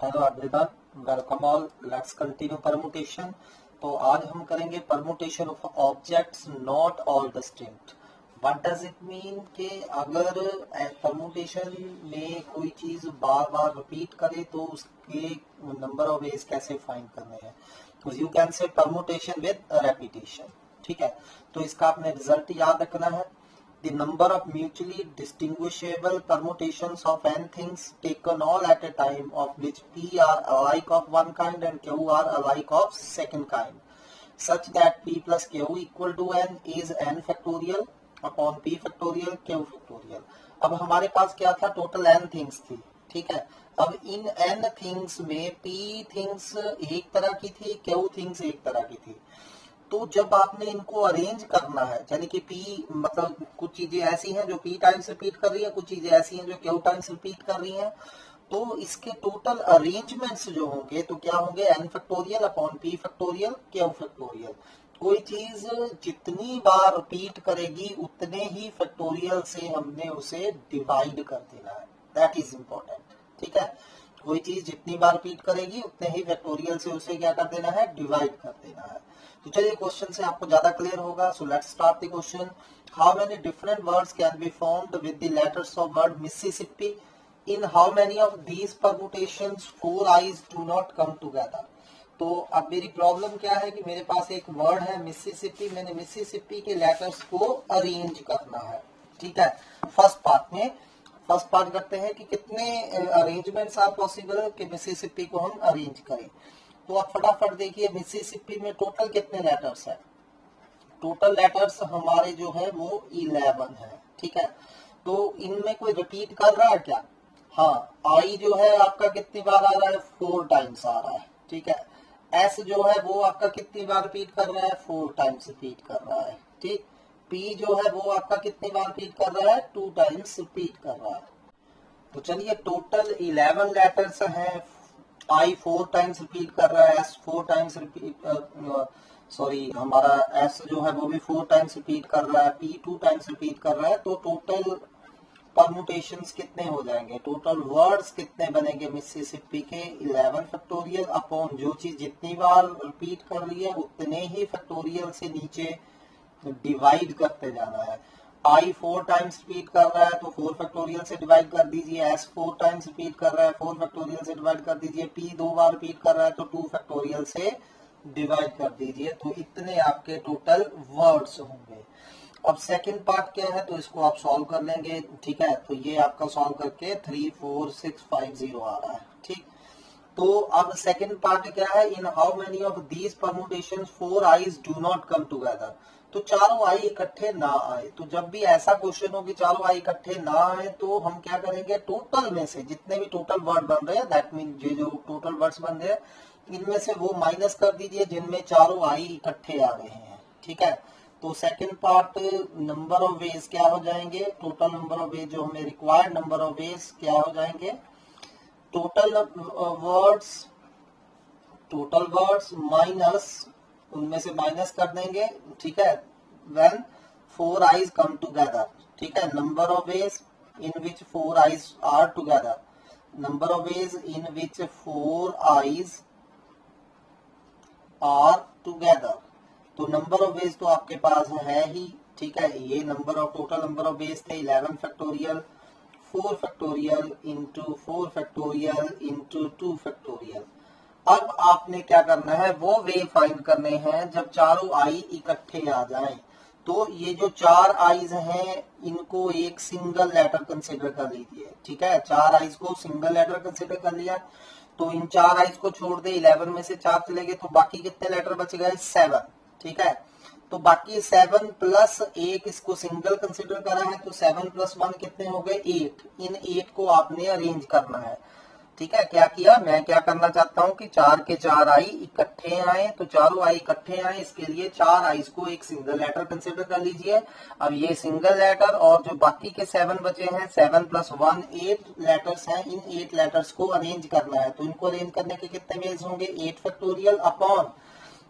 Hello everyone, welcome all. Let's continue permutation. तो आज हम करेंगे permutation of objects not all distinct. What does it mean कि अगर परमुटेशन में कोई चीज बार बार रिपीट करे तो उसके नंबर ऑफ वेज कैसे फाइंड करने हैं। तो you can say permutation with repetition. ठीक है, तो इसका आपने रिजल्ट याद रखना है। The number of mutually distinguishable permutations of n things taken all at a time of which p are alike of one kind and q are alike of second kind, such that p plus q equal to n is n factorial upon p factorial q factorial। अब हमारे पास क्या था, total n things थी। ठीक है, अब इन n things में p things एक तरह की थी, q थिंग्स एक तरह की थी। तो जब आपने इनको अरेंज करना है, यानी कि P मतलब कुछ चीजें ऐसी हैं जो P टाइम्स रिपीट कर रही है, कुछ चीजें ऐसी हैं जो Q टाइम्स रिपीट कर रही हैं, तो इसके टोटल अरेंजमेंट्स जो होंगे तो क्या होंगे, n factorial upon P factorial Q factorial. कोई चीज जितनी बार रिपीट करेगी उतने ही फैक्टोरियल से हमने उसे डिवाइड कर देना है। That is important. ठीक है, कोई चीज जितनी बार रिपीट करेगी उतने ही फैक्टोरियल से उसे क्या कर देना है, डिवाइड कर देना है। तो चलिए क्वेश्चन से आपको ज्यादा क्लियर होगा। So let's start the question. How many different words can be formed with the letters of word Mississippi? In how many of these permutations four eyes do not come together? तो अब मेरी problem क्या है कि मेरे पास एक word है Mississippi, मैंने मिसिसिपी के लेटर्स को अरेंज करना है। ठीक है, फर्स्ट पार्ट करते हैं कि कितने अरेंजमेंट्स आर पॉसिबल कि मिसिसिपी को हम अरेंज करें। तो आप फटाफट देखिए, मिसिसिपी में टोटल कितने लेटर्स हैं? टोटल लेटर्स हमारे जो है वो 11 है। ठीक है, तो इनमें कोई रिपीट कर रहा है क्या? हाँ, आई जो है आपका कितनी बार आ रहा है, 4 टाइम्स आ रहा है। ठीक है, एस जो है वो आपका कितनी बार रिपीट कर रहा है, 4 टाइम्स रिपीट कर रहा है। ठीक, पी जो है वो आपका कितनी बार रिपीट कर रहा है, 2 टाइम्स रिपीट कर रहा है। तो चलिए, टोटल 11 लेटर्स हैं। आई 4 टाइम्स रिपीट कर रहा है, एस 4 टाइम्स रिपीट, सॉरी हमारा एस जो है वो भी 4 टाइम्स रिपीट कर रहा है, पी 2 टाइम्स रिपीट कर रहा है। तो टोटल परमुटेशंस कितने हो जाएंगे, टोटल वर्ड्स कितने बनेंगे मिसिसिपी के? 11 फैक्टोरियल अपॉन जो चीज जितनी बार रिपीट कर रही है उतने ही फैक्टोरियल से नीचे डिवाइड करते जाना है। आई 4 टाइम्स रिपीट कर रहा है तो 4 फैक्टोरियल से डिवाइड कर दीजिए, एस 4 टाइम्स रिपीट कर रहा है 4 फैक्टोरियल से डिवाइड कर दीजिए, पी 2 बार रिपीट कर रहा है तो 2 फैक्टोरियल से डिवाइड कर दीजिए। तो इतने आपके टोटल वर्ड्स होंगे। अब सेकंड पार्ट क्या है, तो इसको आप सॉल्व कर लेंगे। ठीक है, तो ये आपका सॉल्व करके 34650 आ रहा है। ठीक, तो अब सेकंड पार्ट क्या है, in how many of these permutations 4 eyes do not come together? तो चारों आई इकट्ठे ना आए। तो जब भी ऐसा क्वेश्चन हो कि चारों आई इकट्ठे ना आए तो हम क्या करेंगे, टोटल में से जितने भी टोटल वर्ड बन रहे हैं, दैट मीन जो टोटल वर्ड्स बन रहे हैं इनमें से वो माइनस कर दीजिए जिनमें चारों आई इकट्ठे आ रहे हैं। ठीक है, तो second part number of veg क्या हो जाएंगे, टोटल नंबर ऑफ वेज जो हमें रिक्वायर्ड नंबर ऑफ वेज क्या हो जाएंगे, टोटल वर्ड्स माइनस, उनमें से माइनस कर देंगे। ठीक है, व्हेन 4 आईज कम टुगेदर। ठीक है, number of ways in which 4 I's are together, number of ways in which 4 I's are together. तो नंबर ऑफ वेज तो आपके पास है ही। ठीक है, ये number of total number of ways थे 11 factorial, 4 factorial into 4 factorial into 2 factorial. अब आपने क्या करना है, वो वे फाइंड करने हैं जब चारों आई इकट्ठे आ जाएं। तो ये जो 4 आईज हैं इनको एक सिंगल लेटर कंसिडर कर लीजिए। ठीक है, 4 आईज को सिंगल लेटर कंसिडर कर लिया, तो इन 4 आईज को छोड़ दे, 11 में से 4 चले गए तो बाकी कितने लेटर बच गए, 7। ठीक है, तो बाकी 7 प्लस 1 इसको सिंगल कंसिडर करा है, तो 7 प्लस 1 कितने हो गए, 8। इन 8 को आपने अरेंज करना है। ठीक है, क्या किया, मैं क्या करना चाहता हूं कि 4 के 4 आई इकट्ठे आए, तो चारों आई इकट्ठे आए, इसके लिए 4 आईज को एक सिंगल लेटर कंसिडर कर लीजिए। अब ये सिंगल लेटर और जो बाकी के 7 बचे हैं, 7 प्लस 1 8 लेटर्स हैं, इन 8 लेटर्स को अरेंज करना है। तो इनको अरेंज करने के कितने वेज होंगे, 8 फैक्टोरियल अपॉन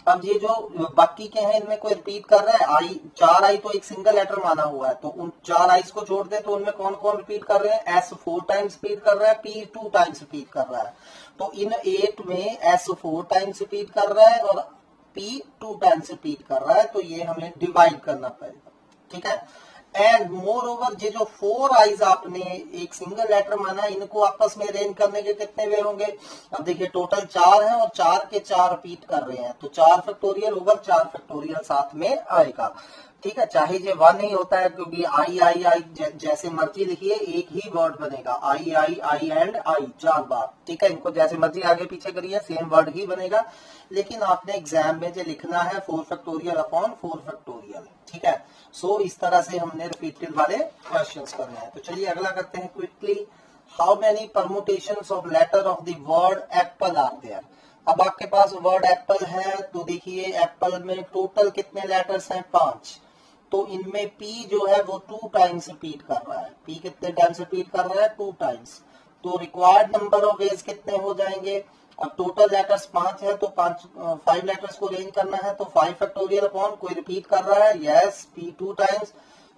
अब ये जो बाकी के हैं इनमें कोई रिपीट कर रहा है, आई, 4 आई तो एक सिंगल लेटर माना हुआ है, तो उन 4 आईज को छोड़ दे तो उनमें कौन कौन रिपीट कर रहे हैं, एस 4 टाइम्स रिपीट कर रहा है, पी 2 टाइम्स रिपीट कर रहा है। तो इन 8 में एस 4 टाइम्स रिपीट कर रहा है और पी 2 टाइम्स रिपीट कर रहा है, तो ये हमें डिवाइड करना पड़ेगा, ठीक है। एंड मोर ओवर ये जो 4 आईज आपने एक सिंगल लेटर माना, इनको आपस में अरेंज करने के कितने वे होंगे। अब देखिए टोटल 4 है और 4 के 4 रिपीट कर रहे हैं, तो 4 फैक्टोरियल ओवर 4 फैक्टोरियल साथ में आएगा, ठीक है। चाहे ये 1 ही होता है, क्योंकि आई आई आई जैसे मर्जी लिखिए एक ही वर्ड बनेगा, आई आई आई एंड आई 4 बार, ठीक है। इनको जैसे मर्जी आगे पीछे करिए सेम वर्ड ही बनेगा, लेकिन आपने एग्जाम में जो लिखना है 4 फैक्टोरियल अपॉन 4 फैक्टोरियल, ठीक है। सो इस तरह से हमने रिपीटेड वाले क्वेश्चंस करने हैं। तो चलिए अगला करते हैं quickly. How many permutations of letter of the word apple are there. अब आपके पास वर्ड एप्पल है, तो देखिए एप्पल में टोटल कितने लेटर्स हैं, 5। तो इनमें P जो है वो 2 टाइम्स रिपीट कर रहा है। P कितने टाइम्स रिपीट कर रहा है, 2 टाइम्स। तो रिक्वायर्ड नंबर ऑफ वेज कितने हो जाएंगे। अब टोटल लेटर्स 5 है, तो 5 लेटर्स को अरेंज करना है, तो 5 फैक्टोरियल अपॉन कोई रिपीट कर रहा है, यस P 2 टाइम्स,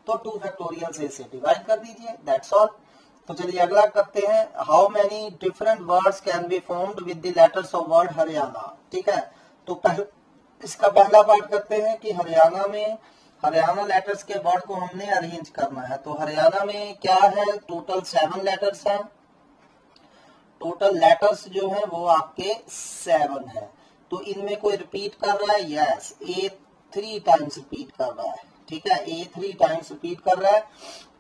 तो 2 फैक्टोरियल से इसे डिवाइड कर दीजिए, दैट्स ऑल। तो चलिए अगला करते हैं। How many different words can be formed with the letters of word Haryana, ठीक है। तो इसका पहला पार्ट करते हैं कि हरियाणा लेटर्स के वर्ड को हमने अरेंज करना है। तो हरियाणा में क्या है, टोटल 7 लेटर्स हैं। टोटल लेटर्स जो है वो आपके 7 है। तो इनमें कोई रिपीट कर रहा है, यस ए 3 टाइम्स रिपीट कर रहा है, ठीक है, ए 3 टाइम्स रिपीट कर रहा है।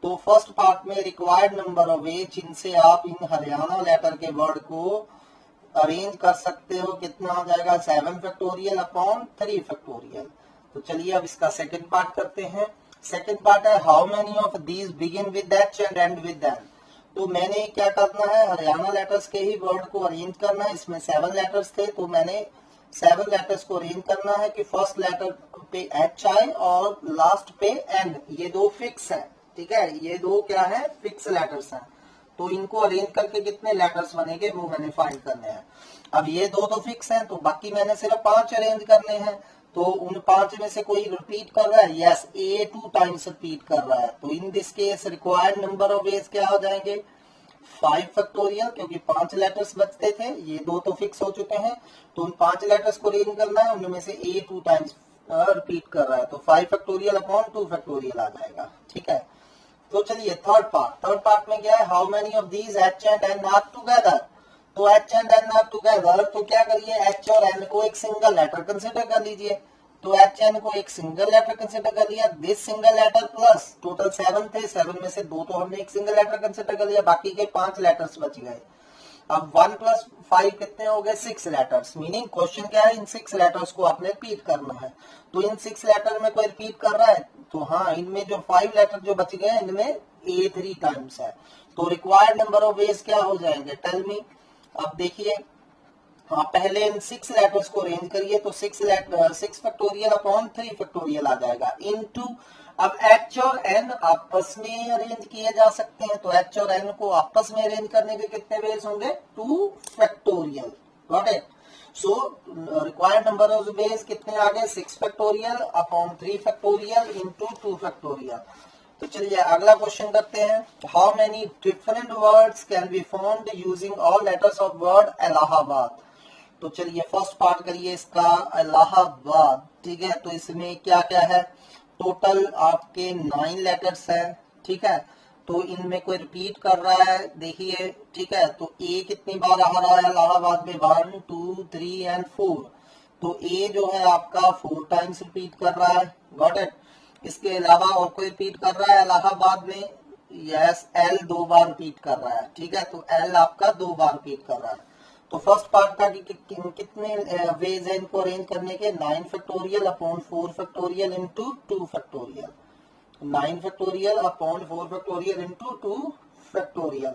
तो फर्स्ट पार्ट में रिक्वायर्ड नंबर ऑफ ए, जिनसे आप इन हरियाणा लेटर के वर्ड को अरेंज कर सकते हो, कितना हो जाएगा, 7 फैक्टोरियल अपॉन 3 फैक्टोरियल। तो चलिए अब इसका सेकंड पार्ट करते हैं। सेकंड पार्ट है how many of these begin with H and end with N. तो मैंने क्या करना है, हरियाणा लेटर्स के ही वर्ड को अरेंज करना है। इसमें 7 लेटर्स थे, तो मैंने 7 लेटर्स को अरेंज करना है कि फर्स्ट लेटर पे एच आए और लास्ट पे एन। ये 2 फिक्स है, ठीक है, ये 2 क्या है, फिक्स लेटर्स हैं। तो इनको अरेंज करके कितने लेटर्स बनेंगे वो मैंने फाइंड करने हैं। अब ये 2 तो फिक्स हैं, तो बाकी मैंने सिर्फ 5 अरेंज करने हैं। तो उन 5 में से कोई रिपीट कर रहा है, यस ए 2 टाइम्स रिपीट कर रहा है। तो in this case required number of veg क्या हो जाएंगे, 5 फैक्टोरियल, क्योंकि 5 लेटर्स बचते थे, ये 2 तो फिक्स हो चुके हैं। तो उन 5 लेटर्स को अरेंज करना है, उनमें से ए 2 टाइम्स रिपीट कर रहा है, तो 5 फैक्टोरियल अपॉन 2 फैक्टोरियल आ जाएगा, ठीक है। तो चलिए थर्ड पार्ट में क्या है, how many of these H and N are together. तो H and N are together, तो क्या करिए, एच और एन को एक सिंगल लेटर कंसिडर कर लीजिए। तो एच एन को एक सिंगल लेटर कंसिडर कर लिया, this single letter plus total 7 थे, 7 में से 2 तो हमने एक सिंगल लेटर कंसिडर कर लिया, बाकी के 5 लेटर्स बच गए। अब 1 + 5 कितने हो गए, 6 लेटर्स। मीनिंग क्वेश्चन क्या है, इन 6 लेटर्स को आपने रिपीट करना है। तो इन 6 लेटर में कोई रिपीट कर रहा है, तो हाँ, इनमें जो 5 लेटर जो बच गए इनमें ए 3 टाइम्स है। तो रिक्वायर्ड नंबर ऑफ वेज क्या हो जाएंगे, टेल मी। अब देखिए, हाँ, पहले इन 6 लेटर्स को अरेंज करिए, तो 6 फैक्टोरियल अपॉन 3 फैक्टोरियल आ जाएगा, इनटू। अब एच और एन आपस में अरेंज किए जा सकते हैं, तो एच और एन को आपस में अरेंज करने के कितने वेज होंगे, 2 factorial, got it. So required number of veg कितने आ गए, 6 factorial upon 3 factorial into 2 factorial. तो चलिए अगला क्वेश्चन करते हैं। How many different words can be formed using all letters of word Allahabad. तो चलिए फर्स्ट पार्ट करिए इसका, इलाहाबाद, ठीक है। तो इसमें क्या क्या है, टोटल आपके 9 लेटर्स हैं, ठीक है। तो इनमें कोई रिपीट कर रहा है, देखिए, ठीक है। तो ए कितनी बार आ रहा है इलाहाबाद में, 1 2 3 एंड 4। तो ए जो है आपका 4 टाइम्स रिपीट कर रहा है, गॉट इट। इसके अलावा और कोई रिपीट कर रहा है इलाहाबाद में, यस एल 2 बार रिपीट कर रहा है, ठीक है। तो एल आपका 2 बार रिपीट कर रहा है। तो फर्स्ट पार्ट का कितने वेज है इनको अरेंज करने के, 9 factorial upon 4 factorial into 2 factorial, 9 factorial upon 4 factorial into 2 factorial.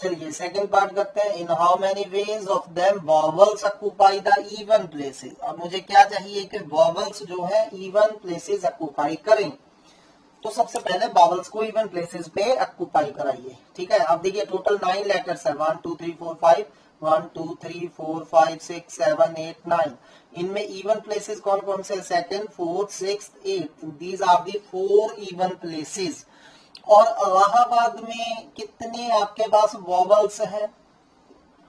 चलिए सेकंड पार्ट करते हैं। In how many ways of them vowels occupy the even places. अब मुझे क्या चाहिए कि वॉवल्स जो है इवन प्लेसेस ऑक्यूपाई करें। तो सबसे पहले वॉवल्स को इवन प्लेसेस पे ऑक्यूपाई कराइए, ठीक है। अब देखिए टोटल 9 लेटर्स है, 1 2 3 4 5, 1 2 3 4 5 6 7 8 9। इनमें इवन प्लेसेस कौन कौन से? Second, fourth, sixth, eight. These are the 4 even places. और इलाहाबाद में कितने आपके पास वॉवल्स हैं?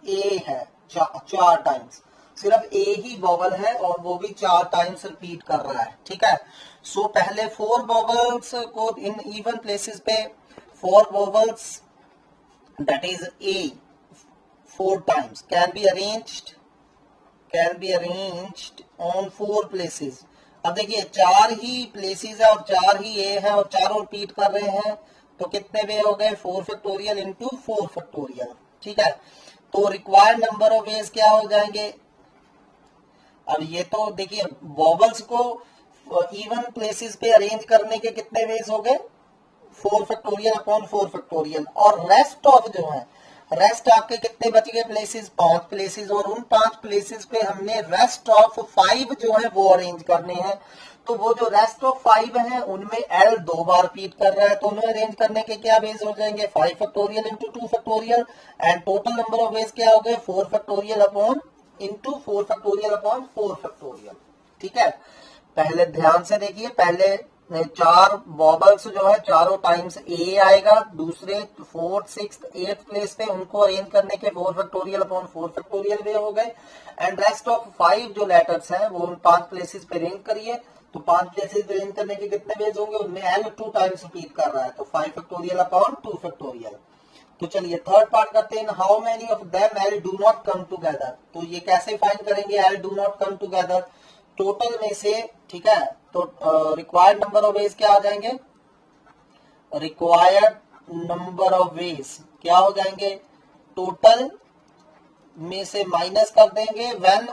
ए है, चार टाइम्स। सिर्फ ए ही वॉवल है और वो भी 4 टाइम्स रिपीट कर रहा है। ठीक है, सो पहले 4 वॉवल्स को इन इवन प्लेसेस पे 4 vowels that is a 4 times can be arranged on 4 places। अब देखिए 4 ही प्लेसेस है और 4 ही ए है और चारों रिपीट कर रहे हैं, तो कितने वे हो गए? 4 फैक्टोरियल इंटू 4 फैक्टोरियल। ठीक है, तो रिक्वायर्ड नंबर ऑफ वेज क्या हो जाएंगे? अब ये तो देखिए वॉवल्स को इवन प्लेसेस पे अरेंज करने के कितने वेज हो गए? 4 फैक्टोरियल अपॉन 4 फैक्टोरियल। और रेस्ट ऑफ जो है, रेस्ट आपके कितने बच गए प्लेसेस? 5 प्लेसेस। और उन 5 प्लेसेस पे हमने रेस्ट ऑफ 5 जो है वो अरेंज करने हैं। तो वो जो रेस्ट ऑफ 5 है उनमें एल 2 बार रिपीट कर रहा है, तो उन्हें अरेंज करने के क्या वेज हो जाएंगे? 5 factorial into 2 factorial. And total number of veg क्या हो गए? 4 factorial upon into 4 factorial upon 4 factorial. ठीक है, पहले ध्यान से देखिए, पहले 4 वॉबल्स जो है चारों टाइम्स ए आएगा, दूसरे 4th 6th 8th प्लेस पे उनको अरेंज करने के 4 फैक्टोरियल अपॉन 4 फैक्टोरियल वे हो गए। एंड रेस्ट ऑफ 5 जो लेटर्स हैं वो उन 5 प्लेसेस पे अरेंज करिए, तो 5 प्लेसेस पे अरेंज करने के कितने वेज होंगे? उनमें एल 2 टाइम्स रिपीट कर रहा है, तो 5 फैक्टोरियल अपॉन 2 फैक्टोरियल। तो चलिए थर्ड पार्ट करते हैं। How many of them L do not come together. तो ये कैसे फाइंड करेंगे L do not come together? Total में से, ठीक है, तो रिक्वायर्ड नंबर ऑफ वेज क्या आ जाएंगे? रिक्वायर्ड नंबर ऑफ वेज क्या हो जाएंगे? टोटल में से माइनस कर देंगे when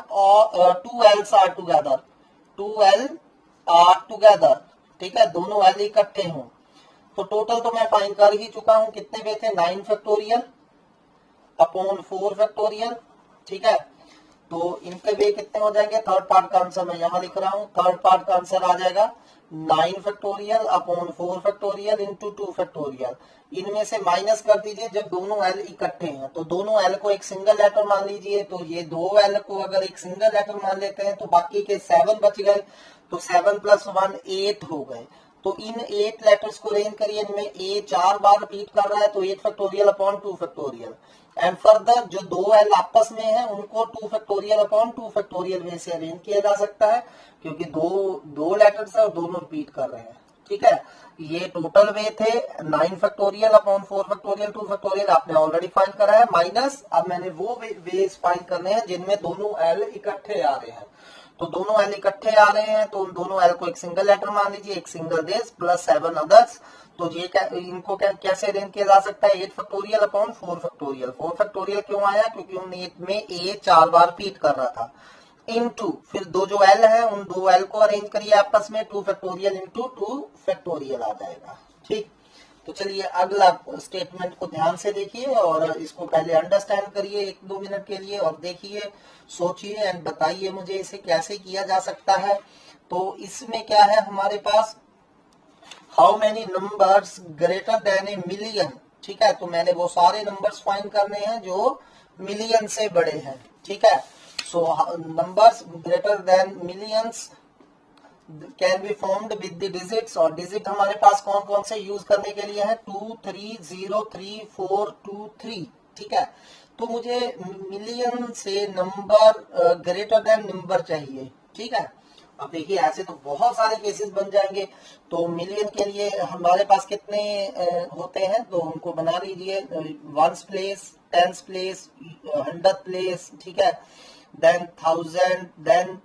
2 L's are together. 2 L are together, ठीक है, दोनों एल इकट्ठे हों। तो टोटल तो मैं फाइंड कर ही चुका हूं, कितने वे थे? 9 फैक्टोरियल अपॉन 4 फैक्टोरियल। ठीक है, तो इनके वे कितने हो जाएंगे? थर्ड पार्ट का आंसर मैं यहां लिख रहा हूं। थर्ड पार्ट का आंसर आ जाएगा 9 factorial upon 4 factorial into 2 factorial. इनमें से माइनस कर दीजिए जब दोनों एल इकट्ठे हैं, तो दोनों एल को एक सिंगल लेटर मान लीजिए। तो ये 2 एल को अगर एक सिंगल लेटर मान लेते हैं तो बाकी के 7 बच गए, तो 7 + 1 8 हो गए। तो इन 8 लेटर्स को अरेंज करिए, इनमें ए 4 बार रिपीट कर रहा है, तो 8 factorial upon 2 factorial. And further जो 2 एल आपस में है उनको 2 फैक्टोरियल अपॉन 2 फैक्टोरियल में से अरेंज किया जा सकता है, क्योंकि दो लेटर्स है और दोनों रिपीट कर रहे हैं। ठीक है, ये टोटल वे थे 9 फैक्टोरियल अपॉन 4 फैक्टोरियल 2 फैक्टोरियल आपने ऑलरेडी फाइंड करा है, माइनस अब मैंने वो वेज फाइंड करने हैं जिनमें दोनों एल इकट्ठे आ रहे हैं। तो दोनों एल इकट्ठे आ रहे हैं, तो उन दोनों एल को एक सिंगल लेटर मान लीजिए, एक सिंगल डेज प्लस 7 अदर्स। तो ये इनको कैसे अरेंज किया जा सकता है? 8 फैक्टोरियल अपॉन 4 फैक्टोरियल। 4 फैक्टोरियल क्यों आया? क्योंकि उन 8 में ए 4 बार रिपीट कर रहा था। इनटू फिर 2 जो एल है उन 2 एल को अरेंज करिए आपस में, 2 फैक्टोरियल इंटू 2 फैक्टोरियल आ जाएगा। ठीक, तो चलिए अगला स्टेटमेंट को ध्यान से देखिए और इसको पहले अंडरस्टैंड करिए 1-2 मिनट के लिए और देखिए, सोचिए एंड बताइए मुझे इसे कैसे किया जा सकता है। तो इसमें क्या है हमारे पास? How many numbers greater than a million. ठीक है, तो मैंने वो सारे नंबर्स फाइंड करने हैं जो मिलियन से बड़े हैं। ठीक है, so numbers greater than millions can be formed with the digits. और डिजिट हमारे पास कौन कौन से यूज करने के लिए है? 2 3 0 3 4 2 3। ठीक है, तो मुझे मिलियन से नंबर ग्रेटर देन नंबर चाहिए। ठीक है, अब देखिए ऐसे तो बहुत सारे केसेस बन जाएंगे। तो मिलियन के लिए हमारे पास कितने होते हैं? तो उनको बना लीजिए, 1 प्लेस, 10 प्लेस, 100 प्लेस। ठीक है, देन 1000, देन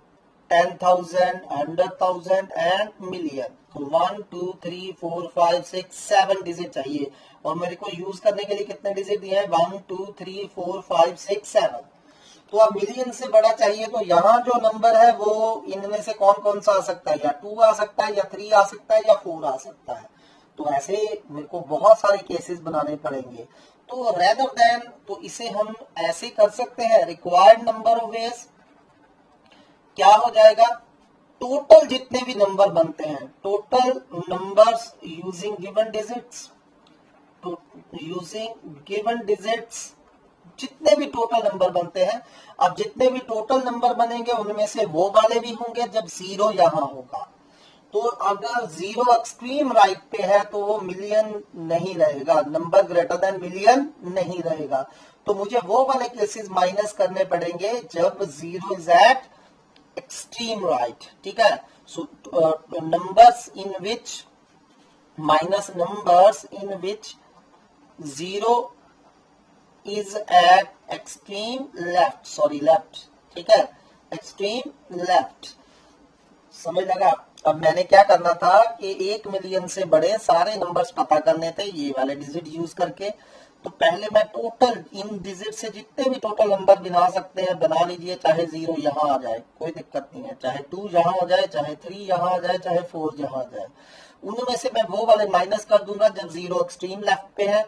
10,000, 100,000 एंड मिलियन। तो 1 2 3 4 5 6 7 डिजिट चाहिए और मेरे को यूज करने के लिए कितने डिजिट दिए हैं? 1 2 3 4 5 6 7। तो अब मिलियन से बड़ा चाहिए, तो यहाँ जो नंबर है वो इनमें से कौन कौन सा आ सकता है? या 2 आ सकता है, या 3 आ सकता है, या 4 आ सकता है। तो ऐसे मेरे को बहुत सारे केसेस बनाने पड़ेंगे। तो रेदर देन, तो इसे हम ऐसे कर सकते हैं, रिक्वायर्ड नंबर ऑफ वेज क्या हो जाएगा? टोटल जितने भी नंबर बनते हैं, total numbers using given digits, using given digits जितने भी टोटल नंबर बनते हैं, अब जितने भी टोटल नंबर बनेंगे उनमें से वो वाले भी होंगे जब जीरो यहां होगा। तो अगर जीरो एक्सट्रीम राइट पे है तो वो मिलियन नहीं रहेगा, नंबर ग्रेटर देन मिलियन नहीं रहेगा। तो मुझे वो वाले केसेस माइनस करने पड़ेंगे जब zero is at extreme right. ठीक है, so numbers in which minus numbers in which zero is at extreme left, sorry left, ठीक है, एक्सट्रीम लेफ्ट, समझ लगा। अब मैंने क्या करना था कि 1 मिलियन से बड़े सारे नंबर्स पता करने थे ये वाले डिजिट यूज करके। तो पहले मैं टोटल इन डिजिट से जितने भी टोटल नंबर बना सकते हैं बना लीजिए, चाहे 0 यहाँ आ जाए कोई दिक्कत नहीं है, चाहे 2 यहाँ आ जाए, चाहे 3 यहाँ आ जाए, चाहे 4 यहाँ आ जाए, उनमें से मैं वो वाले माइनस कर दूंगा जब 0 एक्सट्रीम लेफ्ट पे है।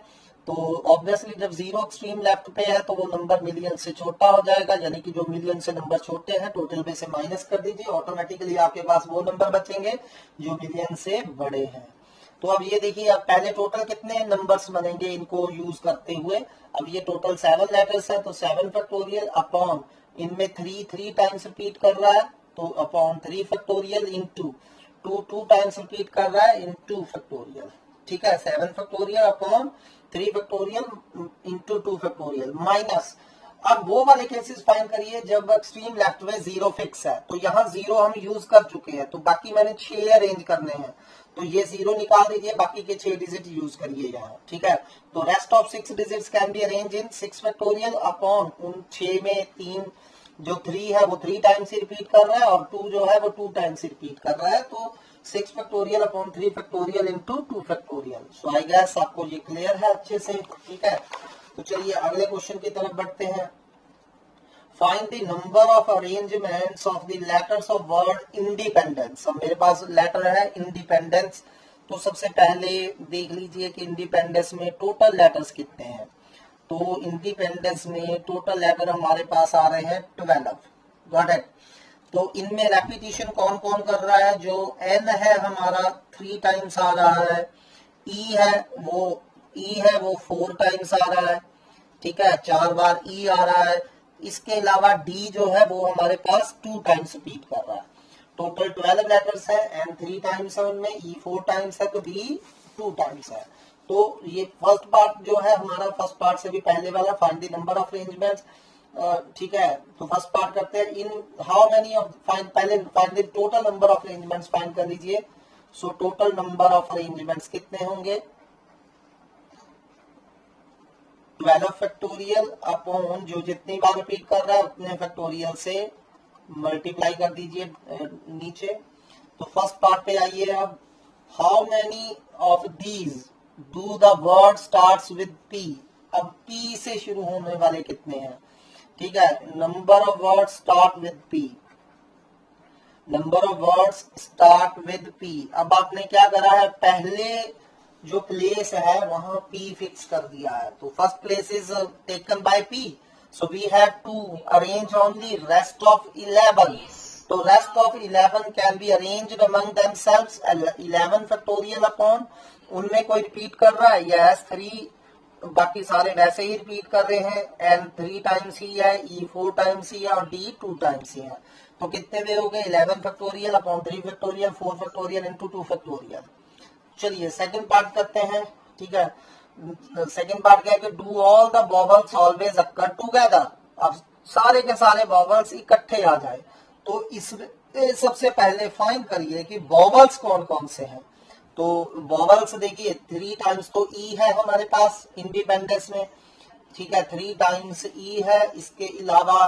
तो ऑब्वियसली जब 0 एक्सट्रीम लेफ्ट पे है तो वो नंबर मिलियन से छोटा हो जाएगा, यानी कि जो मिलियन से नंबर छोटे हैं टोटल में से माइनस कर दीजिए, ऑटोमेटिकली आपके पास वो नंबर बचेंगे जो मिलियन से बड़े हैं। तो अब ये देखिए, अब पहले टोटल कितने नंबर्स बनेंगे इनको यूज करते हुए। अब ये टोटल 7 लेटर्स है, तो 7 फैक्टोरियल अपॉन इनमें 3 टाइम्स रिपीट कर रहा है तो upon 3 factorial into 2 times repeat कर रहा है इंटू फैक्टोरियल। ठीक है, 7 factorial upon 3 factorial into 2 factorial minus. अब वो वाले केसेस फाइंड करिए जब एक्सट्रीम लेफ्ट में 0 फिक्स है, तो यहाँ 0 हम यूज कर चुके हैं, तो बाकी मैंने 6 अरेंज करने हैं, तो ये 0 निकाल दीजिए, बाकी के 6 डिजिट यूज करिए यहाँ। ठीक है, तो rest of 6 digits can be arrange in 6 factorial upon उन 6 में 3 जो 3 है वो 3 टाइम्स ही रिपीट कर रहा है और 2 जो है वो 2 टाइम्स ही रिपीट कर रहा है, तो 6 factorial upon 3 factorial into 2 factorial. So I guess आपको ये क्लियर है अच्छे से। ठीक है, तो चलिए अगले क्वेश्चन की तरफ बढ़ते हैं। Find the number of arrangements of the letters of word independence. अब मेरे पास लेटर है इंडिपेंडेंस, तो सबसे पहले देख लीजिए कि इंडिपेंडेंस में टोटल लेटर्स कितने हैं। तो इंडिपेंडेंस में टोटल लेटर हमारे पास आ रहे हैं 12। Got it. तो इनमें रेपिटेशन कौन कौन कर रहा है, जो एन है हमारा 3 टाइम्स आ रहा है, ई है वो 4 टाइम्स आ रहा है, ठीक है, 4 बार ई आ रहा है। इसके अलावा डी जो है वो हमारे पास 2 टाइम्स रिपीट कर रहा है। टोटल 12 लेटर्स है, एन 3 टाइम्स है उनमें, ई 4 टाइम्स है, तो डी 2 टाइम्स है। तो ये फर्स्ट पार्ट जो है हमारा, फर्स्ट पार्ट से भी पहले वाला, find the number of arrangements. ठीक है, तो फर्स्ट पार्ट करते हैं, इन हाउ मेनी ऑफ पहले find the total number of arrangements find कर लीजिए। So total number of arrangements कितने होंगे, 12 फैक्टोरियल अपॉन जो जितनी बार रिपीट कर रहा है उतने फैक्टोरियल से मल्टीप्लाई कर दीजिए नीचे। तो फर्स्ट पार्ट पे आइए अब, how many of these do the word starts with P. अब पी से शुरू होने वाले कितने हैं, ठीक है, number of word start with P, number of words start with P. अब आपने क्या करा है, पहले जो प्लेस है वहां पी फिक्स कर दिया है, तो first place is taken by P, so we have to arrange only rest of 11। तो rest of 11 can be arranged among themselves, 11 factorial upon, उनमें कोई रिपीट कर रहा है, यस 3, बाकी सारे वैसे ही रिपीट कर रहे हैं, एन 3 टाइम्स ही है, ई 4 टाइम्स ही है और डी 2 टाइम्स ही है। तो कितने वे हो गए, 11 factorial upon 3 factorial 4 factorial into 2 factorial. चलिए सेकंड पार्ट करते हैं। ठीक है, सेकंड पार्ट क्या है कि do all the vowels always occur together. अब सारे के सारे वॉवल्स इकट्ठे आ जाए, तो इसमें सबसे पहले फाइंड करिए कि वॉवल्स कौन कौन से हैं। तो वॉवल्स देखिए 3 टाइम्स तो ई है हमारे पास इंडिपेंडेंस में, ठीक है, 3 टाइम्स ई है। इसके अलावा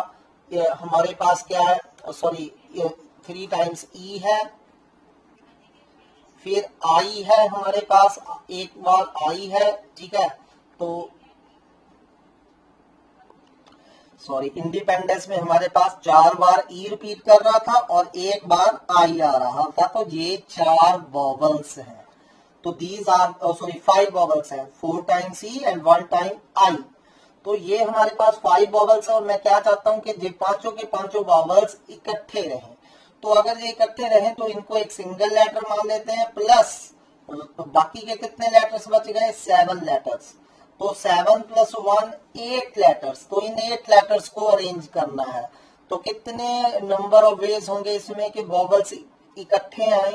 हमारे पास क्या है, सॉरी 3 टाइम्स ई है, फिर आई है हमारे पास, एक बार आई है, ठीक है। तो सॉरी इंडिपेंडेंस में हमारे पास 4 बार ई रिपीट कर रहा था और एक बार आई आ रहा था, तो ये 4 वॉवल्स हैं। तो दीज आर सॉरी 5 वॉवल्स हैं, 4 times E and 1 time I. तो ये हमारे पास 5 वॉवल्स है और मैं क्या चाहता हूं कि ये पांचों के पांचों वॉवल्स इकट्ठे रहें। तो अगर ये इकट्ठे रहें तो इनको एक सिंगल लेटर मान लेते हैं, प्लस तो बाकी के कितने लेटर्स बच गए, 7 लेटर्स। तो 7 + 1 8 लेटर्स, तो इन 8 लेटर्स को अरेंज करना है। तो कितने नंबर ऑफ वेज होंगे इसमें कि वॉवल्स इकट्ठे आए?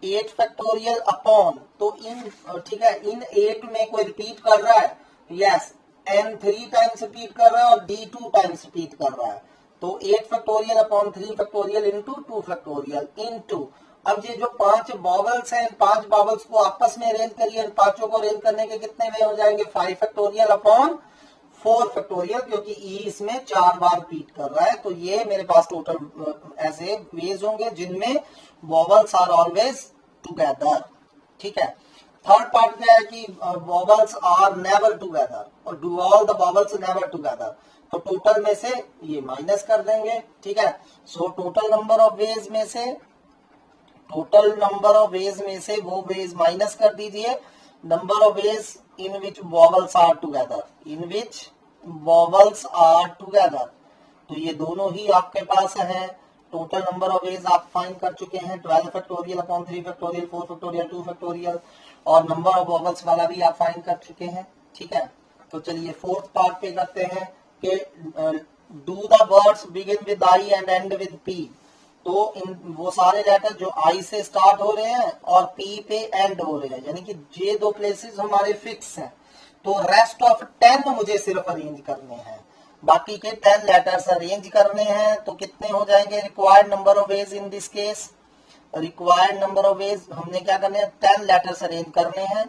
8 फैक्टोरियल अपॉन, तो इन, ठीक है, इन 8 में कोई रिपीट कर रहा है? यस, n 3 टाइम्स रिपीट कर रहा है और d 2 टाइम्स रिपीट कर रहा है। तो 8 factorial upon 3 factorial into 2 factorial into, अब ये जो 5 वॉवल्स हैं, 5 वॉवल्स को आपस में अरेंज करिए, इन पांचों को अरेंज करने के कितने वे हो जाएंगे? 5 फैक्टोरियल अपॉन 4 फैक्टोरियल, क्योंकि ई इसमें 4 बार रिपीट कर रहा है। तो ये मेरे पास टोटल ऐसे वेज होंगे जिनमें वॉवल्स आर ऑलवेज टुगेदर। ठीक है। थर्ड पार्ट क्या है कि वॉवल्स आर नेवर टुगेदर, और do all the vowels never together. तो टोटल में से ये माइनस कर देंगे। ठीक है। So total number of veg में से, टोटल नंबर ऑफ वेज में से वो वेज माइनस कर दीजिए, number of ways in which vowels are together, in which vowels are together. तो ये दोनों ही आपके पास हैं। टोटल नंबर ऑफ वेज आप फाइंड कर चुके हैं, 12 factorial upon 3 factorial, 4 factorial, 2 factorial, और नंबर ऑफ वॉवल्स वाला भी आप फाइंड कर चुके हैं। ठीक है। तो चलिए फोर्थ पार्ट पे करते हैं कि do the words begin with I and end with P. तो इन वो सारे लेटर जो आई से स्टार्ट हो रहे हैं और पी पे एंड हो रहे हैं, यानी कि ये दो प्लेसेस हमारे फिक्स हैं। तो रेस्ट ऑफ 10 मुझे सिर्फ अरेंज करने हैं, बाकी के 10 लेटर्स अरेंज करने हैं। तो कितने हो जाएंगे? Required number of ways in this case, required number of veg हमने क्या करने हैं? 10 लेटर्स अरेंज करने हैं।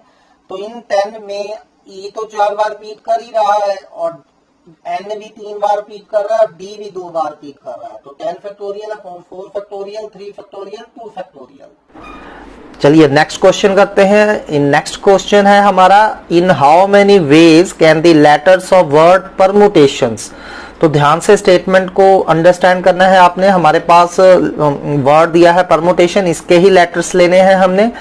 तो इन 10 में ई तो 4 बार रिपीट कर ही रहा है और एन भी 3 बार रिपीट कर रहा है, डी भी 2 बार रिपीट कर रहा है। तो 10 factorial upon 4 factorial, 3 factorial, 2 factorial. चलिए नेक्स्ट क्वेश्चन करते हैं। इन नेक्स्ट क्वेश्चन है हमारा, in how many ways can the letters of word permutations. तो ध्यान से स्टेटमेंट को अंडरस्टैंड करना है आपने। हमारे पास वर्ड दिया है परमुटेशन, इसके ही लेटर्स लेने हैं हमने।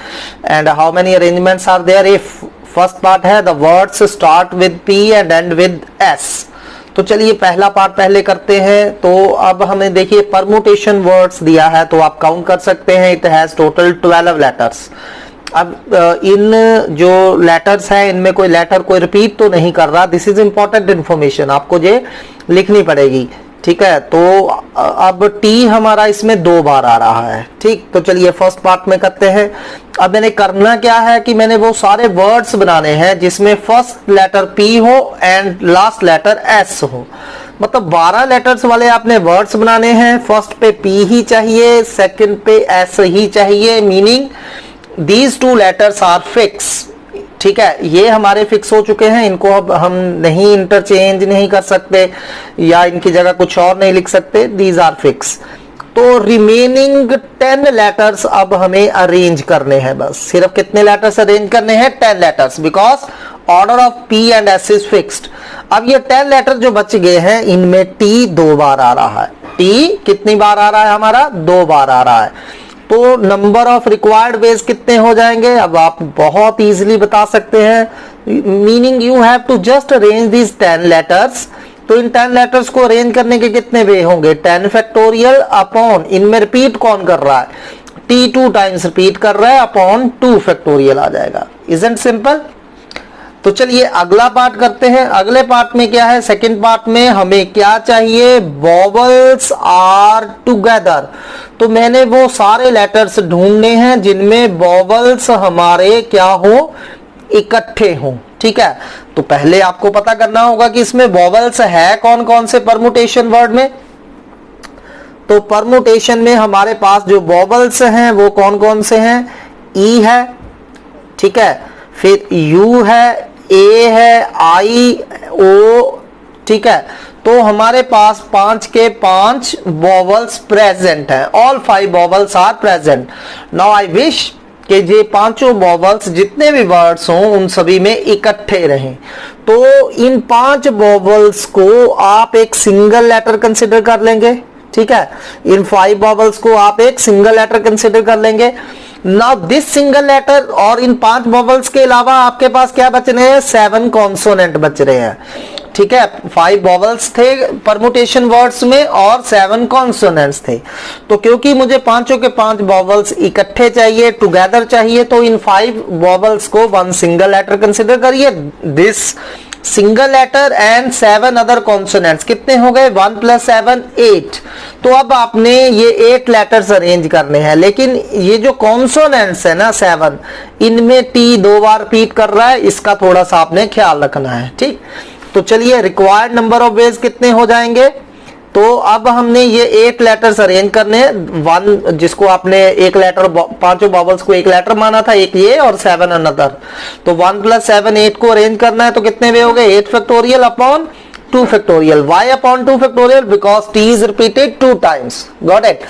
And how many arrangements are there if, first part है the words start with P and end with S. तो चलिए पहला पार्ट पहले करते हैं। तो अब हमें देखिए परमुटेशन वर्ड्स दिया है, तो आप काउंट कर सकते हैं, इट हैज टोटल 12 लेटर्स। अब इन जो लेटर्स हैं इनमें कोई लेटर कोई रिपीट तो नहीं कर रहा। दिस इज इंपॉर्टेंट इंफॉर्मेशन, आपको ये लिखनी पड़ेगी। ठीक है। तो अब टी हमारा इसमें 2 बार आ रहा है। ठीक, तो चलिए फर्स्ट पार्ट में करते हैं। अब मैंने करना क्या है कि मैंने वो सारे वर्ड्स बनाने हैं जिसमें फर्स्ट लेटर पी हो एंड लास्ट लेटर एस हो। मतलब 12 लेटर्स वाले आपने वर्ड्स बनाने हैं। फर्स्ट पे पी ही चाहिए, सेकंड पे एस ही चाहिए, meaning these 2 letters are fix. ठीक है, ये हमारे फिक्स हो चुके हैं, इनको अब हम नहीं इंटरचेंज नहीं कर सकते या इनकी जगह कुछ और नहीं लिख सकते, दीज आर फिक्स। तो रिमेनिंग 10 लेटर्स अब हमें अरेंज करने हैं। बस सिर्फ कितने लेटर्स अरेंज करने हैं? 10 letters, because order of P and S is fixed. अब ये 10 लेटर जो बच गए हैं इनमें टी 2 बार आ रहा है। टी कितनी बार आ रहा है? हमारा 2 बार आ रहा है। तो नंबर ऑफ रिक्वायर्ड वेज कितने हो जाएंगे? अब आप बहुत इजीली बता सकते हैं, meaning you have to just arrange this 10 letters. तो इन 10 लेटर्स को अरेंज करने के कितने वे होंगे? 10 फैक्टोरियल अपॉन, इनमें रिपीट कौन कर रहा है? टी 2 टाइम्स रिपीट कर रहा है, अपॉन 2 फैक्टोरियल आ जाएगा। Isn't simple? तो चलिए अगला पार्ट करते हैं। अगले पार्ट में क्या है? सेकंड पार्ट में हमें क्या चाहिए? Vowels are together. तो मैंने वो सारे लेटर्स ढूंढने हैं जिनमें वॉवल्स हमारे क्या हो? इकट्ठे हों। ठीक है। तो पहले आपको पता करना होगा कि इसमें वॉवल्स है कौन कौन से परमुटेशन वर्ड में। तो परमुटेशन में हमारे पास जो वॉवल्स हैं वो कौन कौन से हैं? ई है, ठीक है, फिर यू है, ए है, आई, ओ, ठीक है। तो हमारे पास 5 के 5 वॉवल्स प्रेजेंट हैं। All 5 vowels are present. Now I wish कि ये पांचों वॉवल्स जितने भी वर्ड्स हों उन सभी में इकट्ठे रहें। तो इन 5 वॉवल्स को आप एक सिंगल लेटर कंसिडर कर लेंगे। ठीक है, इन 5 वॉवल्स को आप एक सिंगल लेटर कंसिडर कर लेंगे। नाउ दिस सिंगल लेटर, और इन 5 वॉवल्स के अलावा आपके पास क्या बच रहे हैं? 7 कॉन्सोनेंट बच रहे हैं। ठीक है, 5 वॉवल्स थे परमुटेशन वर्ड्स में और 7 कॉन्सोनेंट्स थे। तो क्योंकि मुझे पांचों के 5 वॉवल्स इकट्ठे चाहिए, टुगेदर चाहिए, तो इन 5 वॉवल्स को 1 सिंगल लेटर कंसिडर करिए। This single letter and 7 other consonants, कितने हो गए 1 + 7 8। तो अब आपने ये 8 लेटर्स अरेंज करने हैं, लेकिन ये जो कॉन्सोनेंट्स है ना 7, इनमें टी 2 बार रिपीट कर रहा है, इसका थोड़ा सा आपने ख्याल रखना है, ठीक। तो चलिए रिक्वायर्ड नंबर ऑफ वेज कितने हो जाएंगे, तो अब हमने ये 8 लेटर्स अरेंज करने हैं। 1 जिसको आपने एक लेटर, पांचों बॉबल्स को एक लेटर माना था, एक ये और 7 अनदर, तो 1 + 7 8 को अरेंज करना है, तो कितने वे हो गए 8 factorial upon 2 factorial. Y upon 2 factorial, because T is repeated 2 times, got it.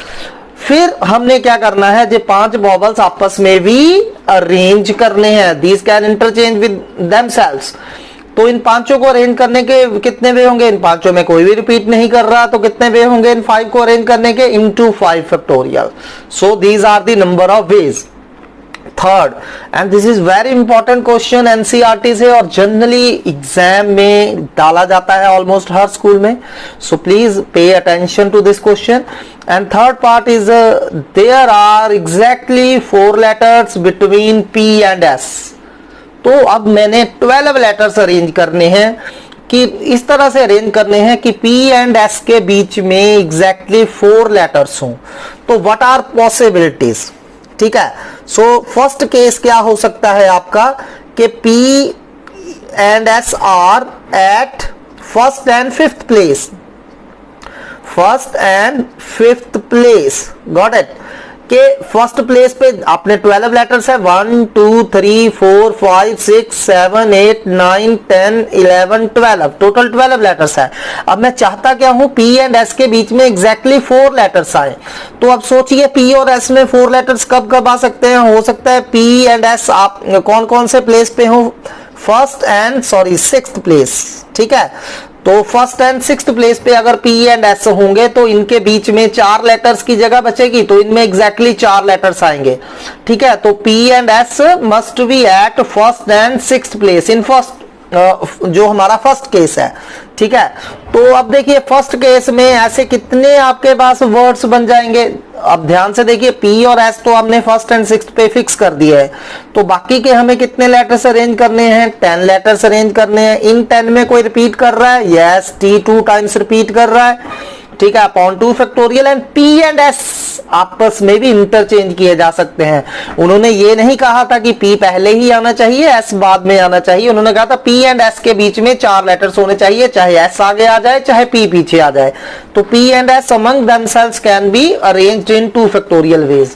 फिर हमने क्या करना है, जो 5 बॉबल्स आपस में भी अरेंज करने हैं, these can interchange with themselves. तो इन पांचों को अरेंज करने के कितने वे होंगे, इन पांचों में कोई भी रिपीट नहीं कर रहा, तो कितने वे होंगे इन 5 को अरेंज करने के, into 5 factorial. So these are the number of ways. Third, and this is very important question, NCERT से और जनरली एग्जाम में डाला जाता है ऑलमोस्ट हर स्कूल में, so please pay attention to this question. And third part is there are exactly 4 letters between P and S. तो अब मैंने 12 लेटर्स अरेंज करने हैं, कि इस तरह से अरेंज करने हैं कि P एंड S के बीच में एग्जैक्टली 4 लेटर्स हों। तो व्हाट आर पॉसिबिलिटीज, ठीक है। सो फर्स्ट केस क्या हो सकता है आपका, कि P and S are at first and fifth place, first and fifth place, got it. के फर्स्ट प्लेस पे आपने 12 लेटर्स है, 1 2 3 4 5 6 7 8 9 10 11 12, टोटल 12 लेटर्स है। अब मैं चाहता क्या हूं, P एंड S के बीच में एग्जैक्टली 4 लेटर्स आए। तो अब सोचिए P और S में 4 लेटर्स कब कब आ सकते हैं, हो सकता है P एंड S आप कौन कौन से प्लेस पे हो, फर्स्ट एंड सिक्स्थ प्लेस, ठीक है। तो फर्स्ट एंड सिक्स्थ प्लेस पे अगर P एंड S होंगे तो इनके बीच में 4 लेटर्स की जगह बचेगी, तो इनमें एग्जैक्टली 4 लेटर्स आएंगे, ठीक है। तो P and S must be eight first and sixth place in first, जो हमारा फर्स्ट केस है, ठीक है। तो अब देखिए फर्स्ट केस में ऐसे कितने आपके पास वर्ड्स बन जाएंगे, अब ध्यान से देखिए P और S तो हमने फर्स्ट एंड सिक्स्थ पे फिक्स कर दिया है, तो बाकी के हमें कितने लेटर्स अरेंज करने हैं, 10 लेटर्स अरेंज करने हैं। इन 10 में कोई रिपीट कर रहा है, यस T 2 टाइम्स रिपीट कर रहा है, ठीक है, upon 2 factorial. And P and S आपस में भी इंटरचेंज किए जा सकते हैं। उन्होंने ये नहीं कहा था कि P पहले ही आना चाहिए S बाद में आना चाहिए, उन्होंने कहा था P एंड S के बीच में 4 लेटर्स होने चाहिए, चाहे S आगे आ जाए चाहे P पीछे आ जाए। तो P and S among themselves can be arranged in 2 factorial ways.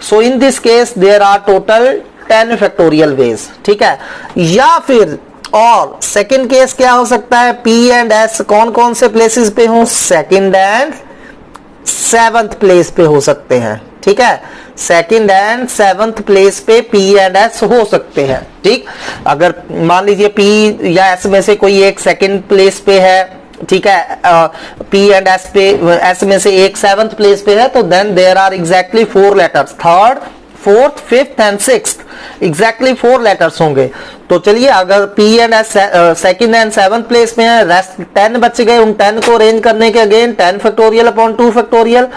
So in this case there are total 10 factorial ways, ठीक है। या फिर और सेकंड केस क्या हो सकता है, P एंड S कौन कौन से प्लेसेस पे हो, सेकंड एंड सेवंथ प्लेस पे हो सकते हैं, ठीक है। सेकंड एंड सेवंथ प्लेस पे P एंड S हो सकते हैं, ठीक। अगर मान लीजिए P या S में से कोई एक सेकंड प्लेस पे है, ठीक है, P एंड S पे, S में से एक सेवंथ प्लेस पे है, तो then there are exactly 4 letters, third fourth fifth and sixth, exactly 4 letters होंगे। तो चलिए अगर P and S second and seventh place में है, रेस्ट 10 बच गए, उन 10 को अरेंज करने के again 10 factorial upon 2 factorial.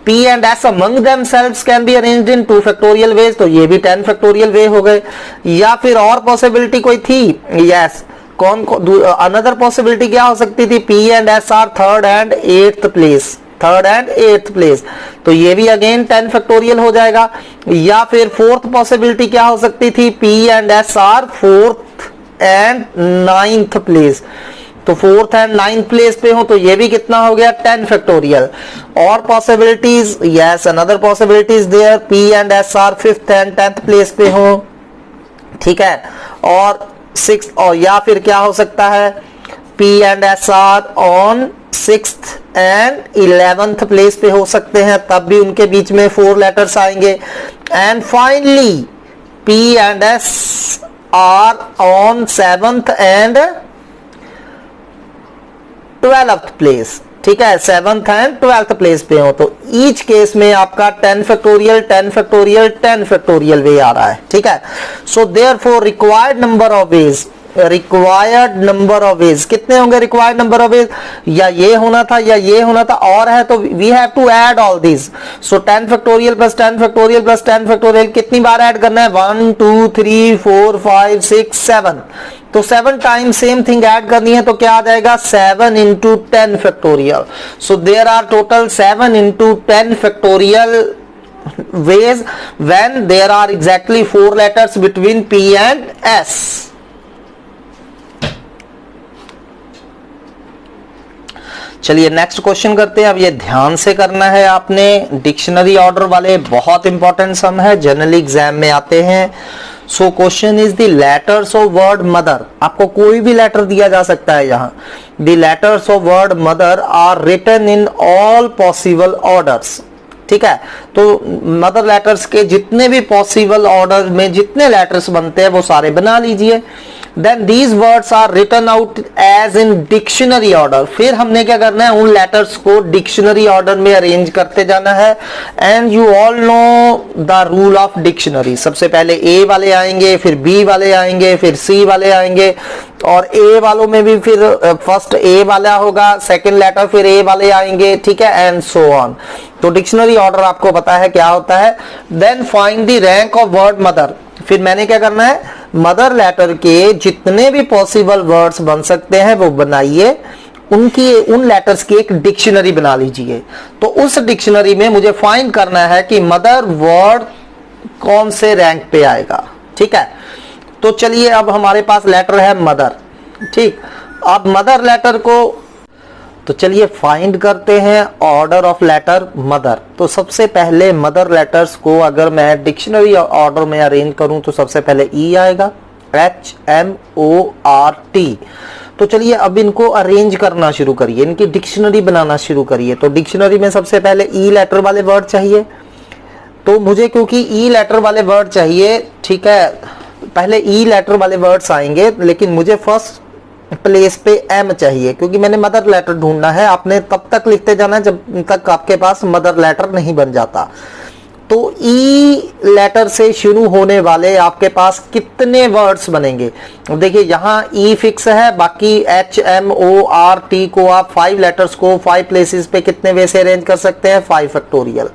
P and S among themselves can be arranged in 2 factorial ways, तो ये भी 10 फैक्टोरियल वे हो गए। या फिर और पॉसिबिलिटी कोई थी, यस कौन अनदर पॉसिबिलिटी क्या हो सकती थी, P and S are third and eighth place, third and eighth place, तो ये भी अगेन 10 फैक्टोरियल हो जाएगा। या फिर फोर्थ पॉसिबिलिटी क्या हो सकती थी, P and S are fourth and ninth place, तो फोर्थ एंड नाइन्थ प्लेस पे हो, तो ये भी कितना हो गया 10 फैक्टोरियल। और possibilities, yes another possibilities there, P and S are fifth and 10th place पे हो, ठीक है। और सिक्स्थ, और या फिर क्या हो सकता है, P and S are on 6th and 11th place पे हो सकते हैं, तब भी उनके बीच में 4 लेटर्स आएंगे। And finally P and S are on 7th and 12th place, ठीक है, 7th एंड 12th प्लेस पे हो, तो ईच केस में आपका 10 फैक्टोरियल 10 फैक्टोरियल 10 फैक्टोरियल वे आ रहा है, ठीक है। So therefore required number of veg, required number of veg कितने होंगे, रिक्वायर्ड नंबर ऑफ वेज या ये होना था या ये होना था और है, तो we have to add all this. So 10 factorial plus 10 factorial plus 10 factorial कितनी बार ऐड करना है, 1 2 3 4 5 6 7, तो 7 टाइम्स सेम थिंग ऐड करनी है तो क्या आ जाएगा 7 into 10 factorial. So there are total 7 into 10 factorial ways when there are exactly 4 letters between P and S. चलिए नेक्स्ट क्वेश्चन करते हैं. अब ये ध्यान से करना है आपने, डिक्शनरी ऑर्डर वाले बहुत इंपॉर्टेंट सम है, जनरली एग्जाम में आते हैं. So question is the letters of word mother. आपको कोई भी लेटर दिया जा सकता है यहाँ. The letters of word mother are written in all possible orders. ठीक है, तो मदर लेटर्स के जितने भी पॉसिबल ऑर्डर में जितने लेटर्स बनते हैं वो सारे बना लीजिए. Then these words are written out as in dictionary order. फिर हमने क्या करना है, उन लेटर्स को डिक्शनरी ऑर्डर में अरेंज करते जाना है. And you all know the rule of dictionary. सबसे पहले ए वाले आएंगे, फिर बी वाले आएंगे, फिर सी वाले आएंगे, और ए वालों में भी फिर फर्स्ट ए वाला होगा, सेकंड लेटर फिर ए वाले आएंगे. ठीक है, एंड सो ऑन. तो डिक्शनरी ऑर्डर आपको पता है क्या होता है. Then find the rank of word mother. फिर मैंने क्या करना है, मदर लेटर के जितने भी पॉसिबल वर्ड्स बन सकते हैं वो बनाइए, उनकी उन लेटर्स की एक डिक्शनरी बना लीजिए. तो उस डिक्शनरी में मुझे फाइंड करना है कि मदर वर्ड कौन से रैंक पे आएगा. ठीक है, तो चलिए अब हमारे पास लेटर है मदर. ठीक, अब मदर लेटर को तो चलिए फाइंड करते हैं ऑर्डर ऑफ लेटर मदर. तो सबसे पहले मदर लेटर्स को अगर मैं डिक्शनरी ऑर्डर में अरेंज करूं तो सबसे पहले ई आएगा, HMORT. तो चलिए अब इनको अरेंज करना शुरू करिए, इनकी डिक्शनरी बनाना शुरू करिए. तो डिक्शनरी में सबसे पहले ई लेटर वाले वर्ड चाहिए. तो मुझे क्योंकि ई लेटर वाले वर्ड चाहिए, ठीक है, पहले ई लेटर वाले वर्ड्स आएंगे, लेकिन मुझे फर्स्ट प्लेस पे एम चाहिए क्योंकि मैंने मदर लेटर ढूंढना है. आपने तब तक लिखते जाना जब तक आपके पास मदर लेटर नहीं बन जाता. तो ई लेटर से शुरू होने वाले आपके पास कितने वर्ड्स बनेंगे. देखिए यहाँ ई फिक्स है, बाकी HMORT को आप 5 लेटर्स को 5 प्लेसेस पे कितने वे से अरेंज कर सकते हैं, 5 फैक्टोरियल.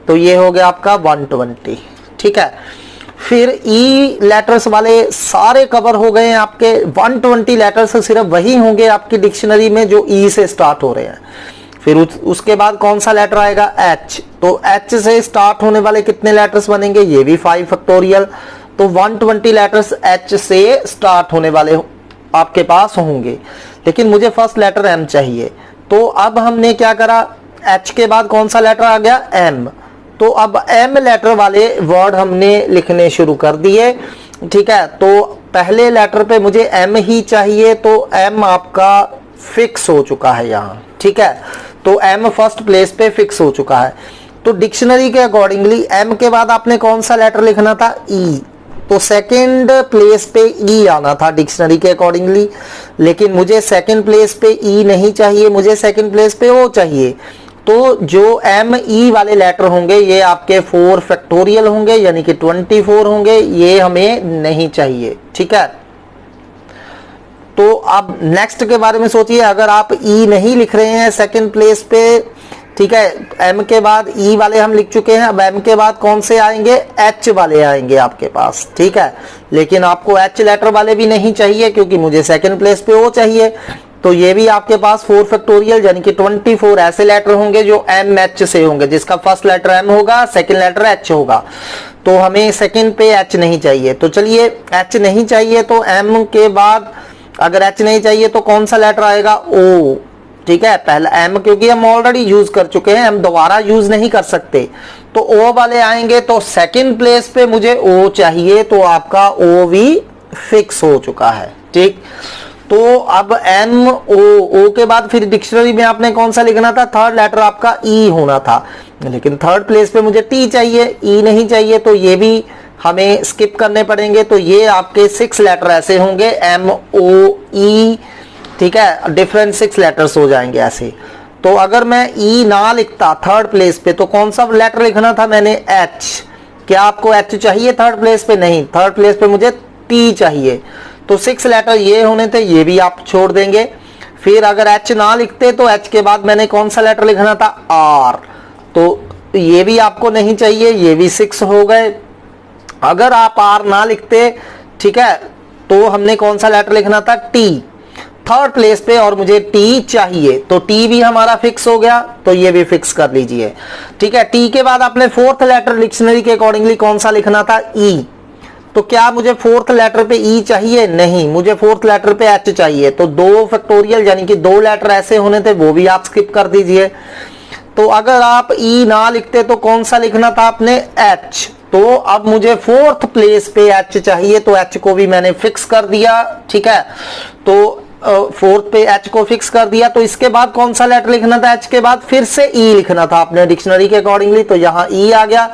तो ये हो गया आपका 120. ठीक है, फिर ई लेटर्स वाले सारे कवर हो गए हैं आपके. 120 लेटर्स सिर्फ वही होंगे आपकी डिक्शनरी में जो ई से स्टार्ट हो रहे हैं. फिर उसके बाद कौन सा लेटर आएगा, एच. तो एच से स्टार्ट होने वाले कितने लेटर्स बनेंगे, ये भी 5 फैक्टोरियल. तो 120 लेटर्स एच से स्टार्ट होने वाले आपके पास होंगे. लेकिन मुझे फर्स्ट लेटर एम चाहिए. तो अब हमने क्या करा, एच के बाद कौन सा लेटर आ गया, एम. तो अब एम लेटर वाले वर्ड हमने लिखने शुरू कर दिए. ठीक है, तो पहले लेटर पे मुझे एम ही चाहिए, तो एम आपका फिक्स हो चुका है यहाँ. ठीक है, तो एम फर्स्ट प्लेस पे फिक्स हो चुका है. तो डिक्शनरी के अकॉर्डिंगली एम के बाद आपने कौन सा लेटर लिखना था, ई. तो सेकंड प्लेस पे ई आना था डिक्शनरी के अकॉर्डिंगली, लेकिन मुझे सेकंड प्लेस पे ई नहीं चाहिए, मुझे सेकंड प्लेस पे ओ चाहिए. तो जो एम ई वाले लेटर होंगे ये आपके 4 फैक्टोरियल होंगे, यानी कि 24 होंगे. ये हमें नहीं चाहिए. ठीक है, तो अब नेक्स्ट के बारे में सोचिए. अगर आप ई नहीं लिख रहे हैं सेकंड प्लेस पे, ठीक है, एम के बाद ई वाले हम लिख चुके हैं, अब एम के बाद कौन से आएंगे, एच वाले आएंगे आपके पास. ठीक है, लेकिन आपको एच लेटर वाले भी नहीं चाहिए क्योंकि मुझे सेकंड प्लेस पे ओ चाहिए. तो ये भी आपके पास 4 फैक्टोरियल यानी कि 24 ऐसे लेटर होंगे जो एम एच से होंगे, जिसका फर्स्ट लेटर एम होगा, सेकंड लेटर एच होगा. तो हमें सेकंड पे एच नहीं चाहिए. तो चलिए एच नहीं चाहिए, तो एम के बाद अगर एच नहीं चाहिए तो कौन सा लेटर आएगा, ओ. ठीक है, पहला एम क्योंकि हम ऑलरेडी यूज कर चुके हैं, हम दोबारा यूज नहीं कर सकते. तो ओ वाले आएंगे, तो सेकंड प्लेस पे मुझे ओ चाहिए, तो आपका ओ भी फिक्स हो चुका है. ठीक, तो अब एम ओ के बाद फिर डिक्शनरी में आपने कौन सा लिखना था, थर्ड लेटर आपका ई होना था, लेकिन थर्ड प्लेस पे मुझे टी चाहिए, ई नहीं चाहिए. तो ये भी हमें स्किप करने पड़ेंगे. तो ये आपके 6 लेटर ऐसे होंगे, एम ओ ई. ठीक है, डिफरेंट 6 लेटर्स हो जाएंगे ऐसे. तो अगर मैं ई ना लिखता थर्ड प्लेस पे तो कौन सा लेटर लिखना था मैंने, एच. क्या आपको एच चाहिए थर्ड प्लेस पे, नहीं, थर्ड प्लेस पे मुझे टी चाहिए. तो 6 लेटर ये होने थे, ये भी आप छोड़ देंगे. फिर अगर एच ना लिखते तो एच के बाद मैंने कौन सा लेटर लिखना था, आर. तो ये भी आपको नहीं चाहिए, ये भी 6 हो गए. अगर आप आर ना लिखते, ठीक है, तो हमने कौन सा लेटर लिखना था, टी, थर्ड प्लेस पे, और मुझे टी चाहिए, तो टी भी हमारा फिक्स हो गया, तो ये भी फिक्स कर लीजिए। ठीक है, टी के बाद आपने फोर्थ लेटर डिक्शनरी के अकॉर्डिंगली कौन सा लिखना था, ई। तो क्या मुझे फोर्थ लेटर पे ई चाहिए, नहीं, मुझे फोर्थ लेटर पे एच चाहिए, तो 2 फैक्टोरियल यानी कि 2 लेटर ऐसे होने थे, वो भी आप स्किप कर दीजिए। तो अगर आप ई ना लिखते तो कौन सा लिखना था आपने, एच। तो अब मुझे फोर्थ प्लेस पे एच चाहिए, तो एच को भी मैंने फिक्स कर दिया। ठीक है, तो फोर्थ पे एच को फिक्स कर दिया। तो इसके बाद कौन सा लेटर लिखना था, एच के बाद फिर से ई लिखना था आपने डिक्शनरी के अकॉर्डिंगली, तो यहां ई आ गया।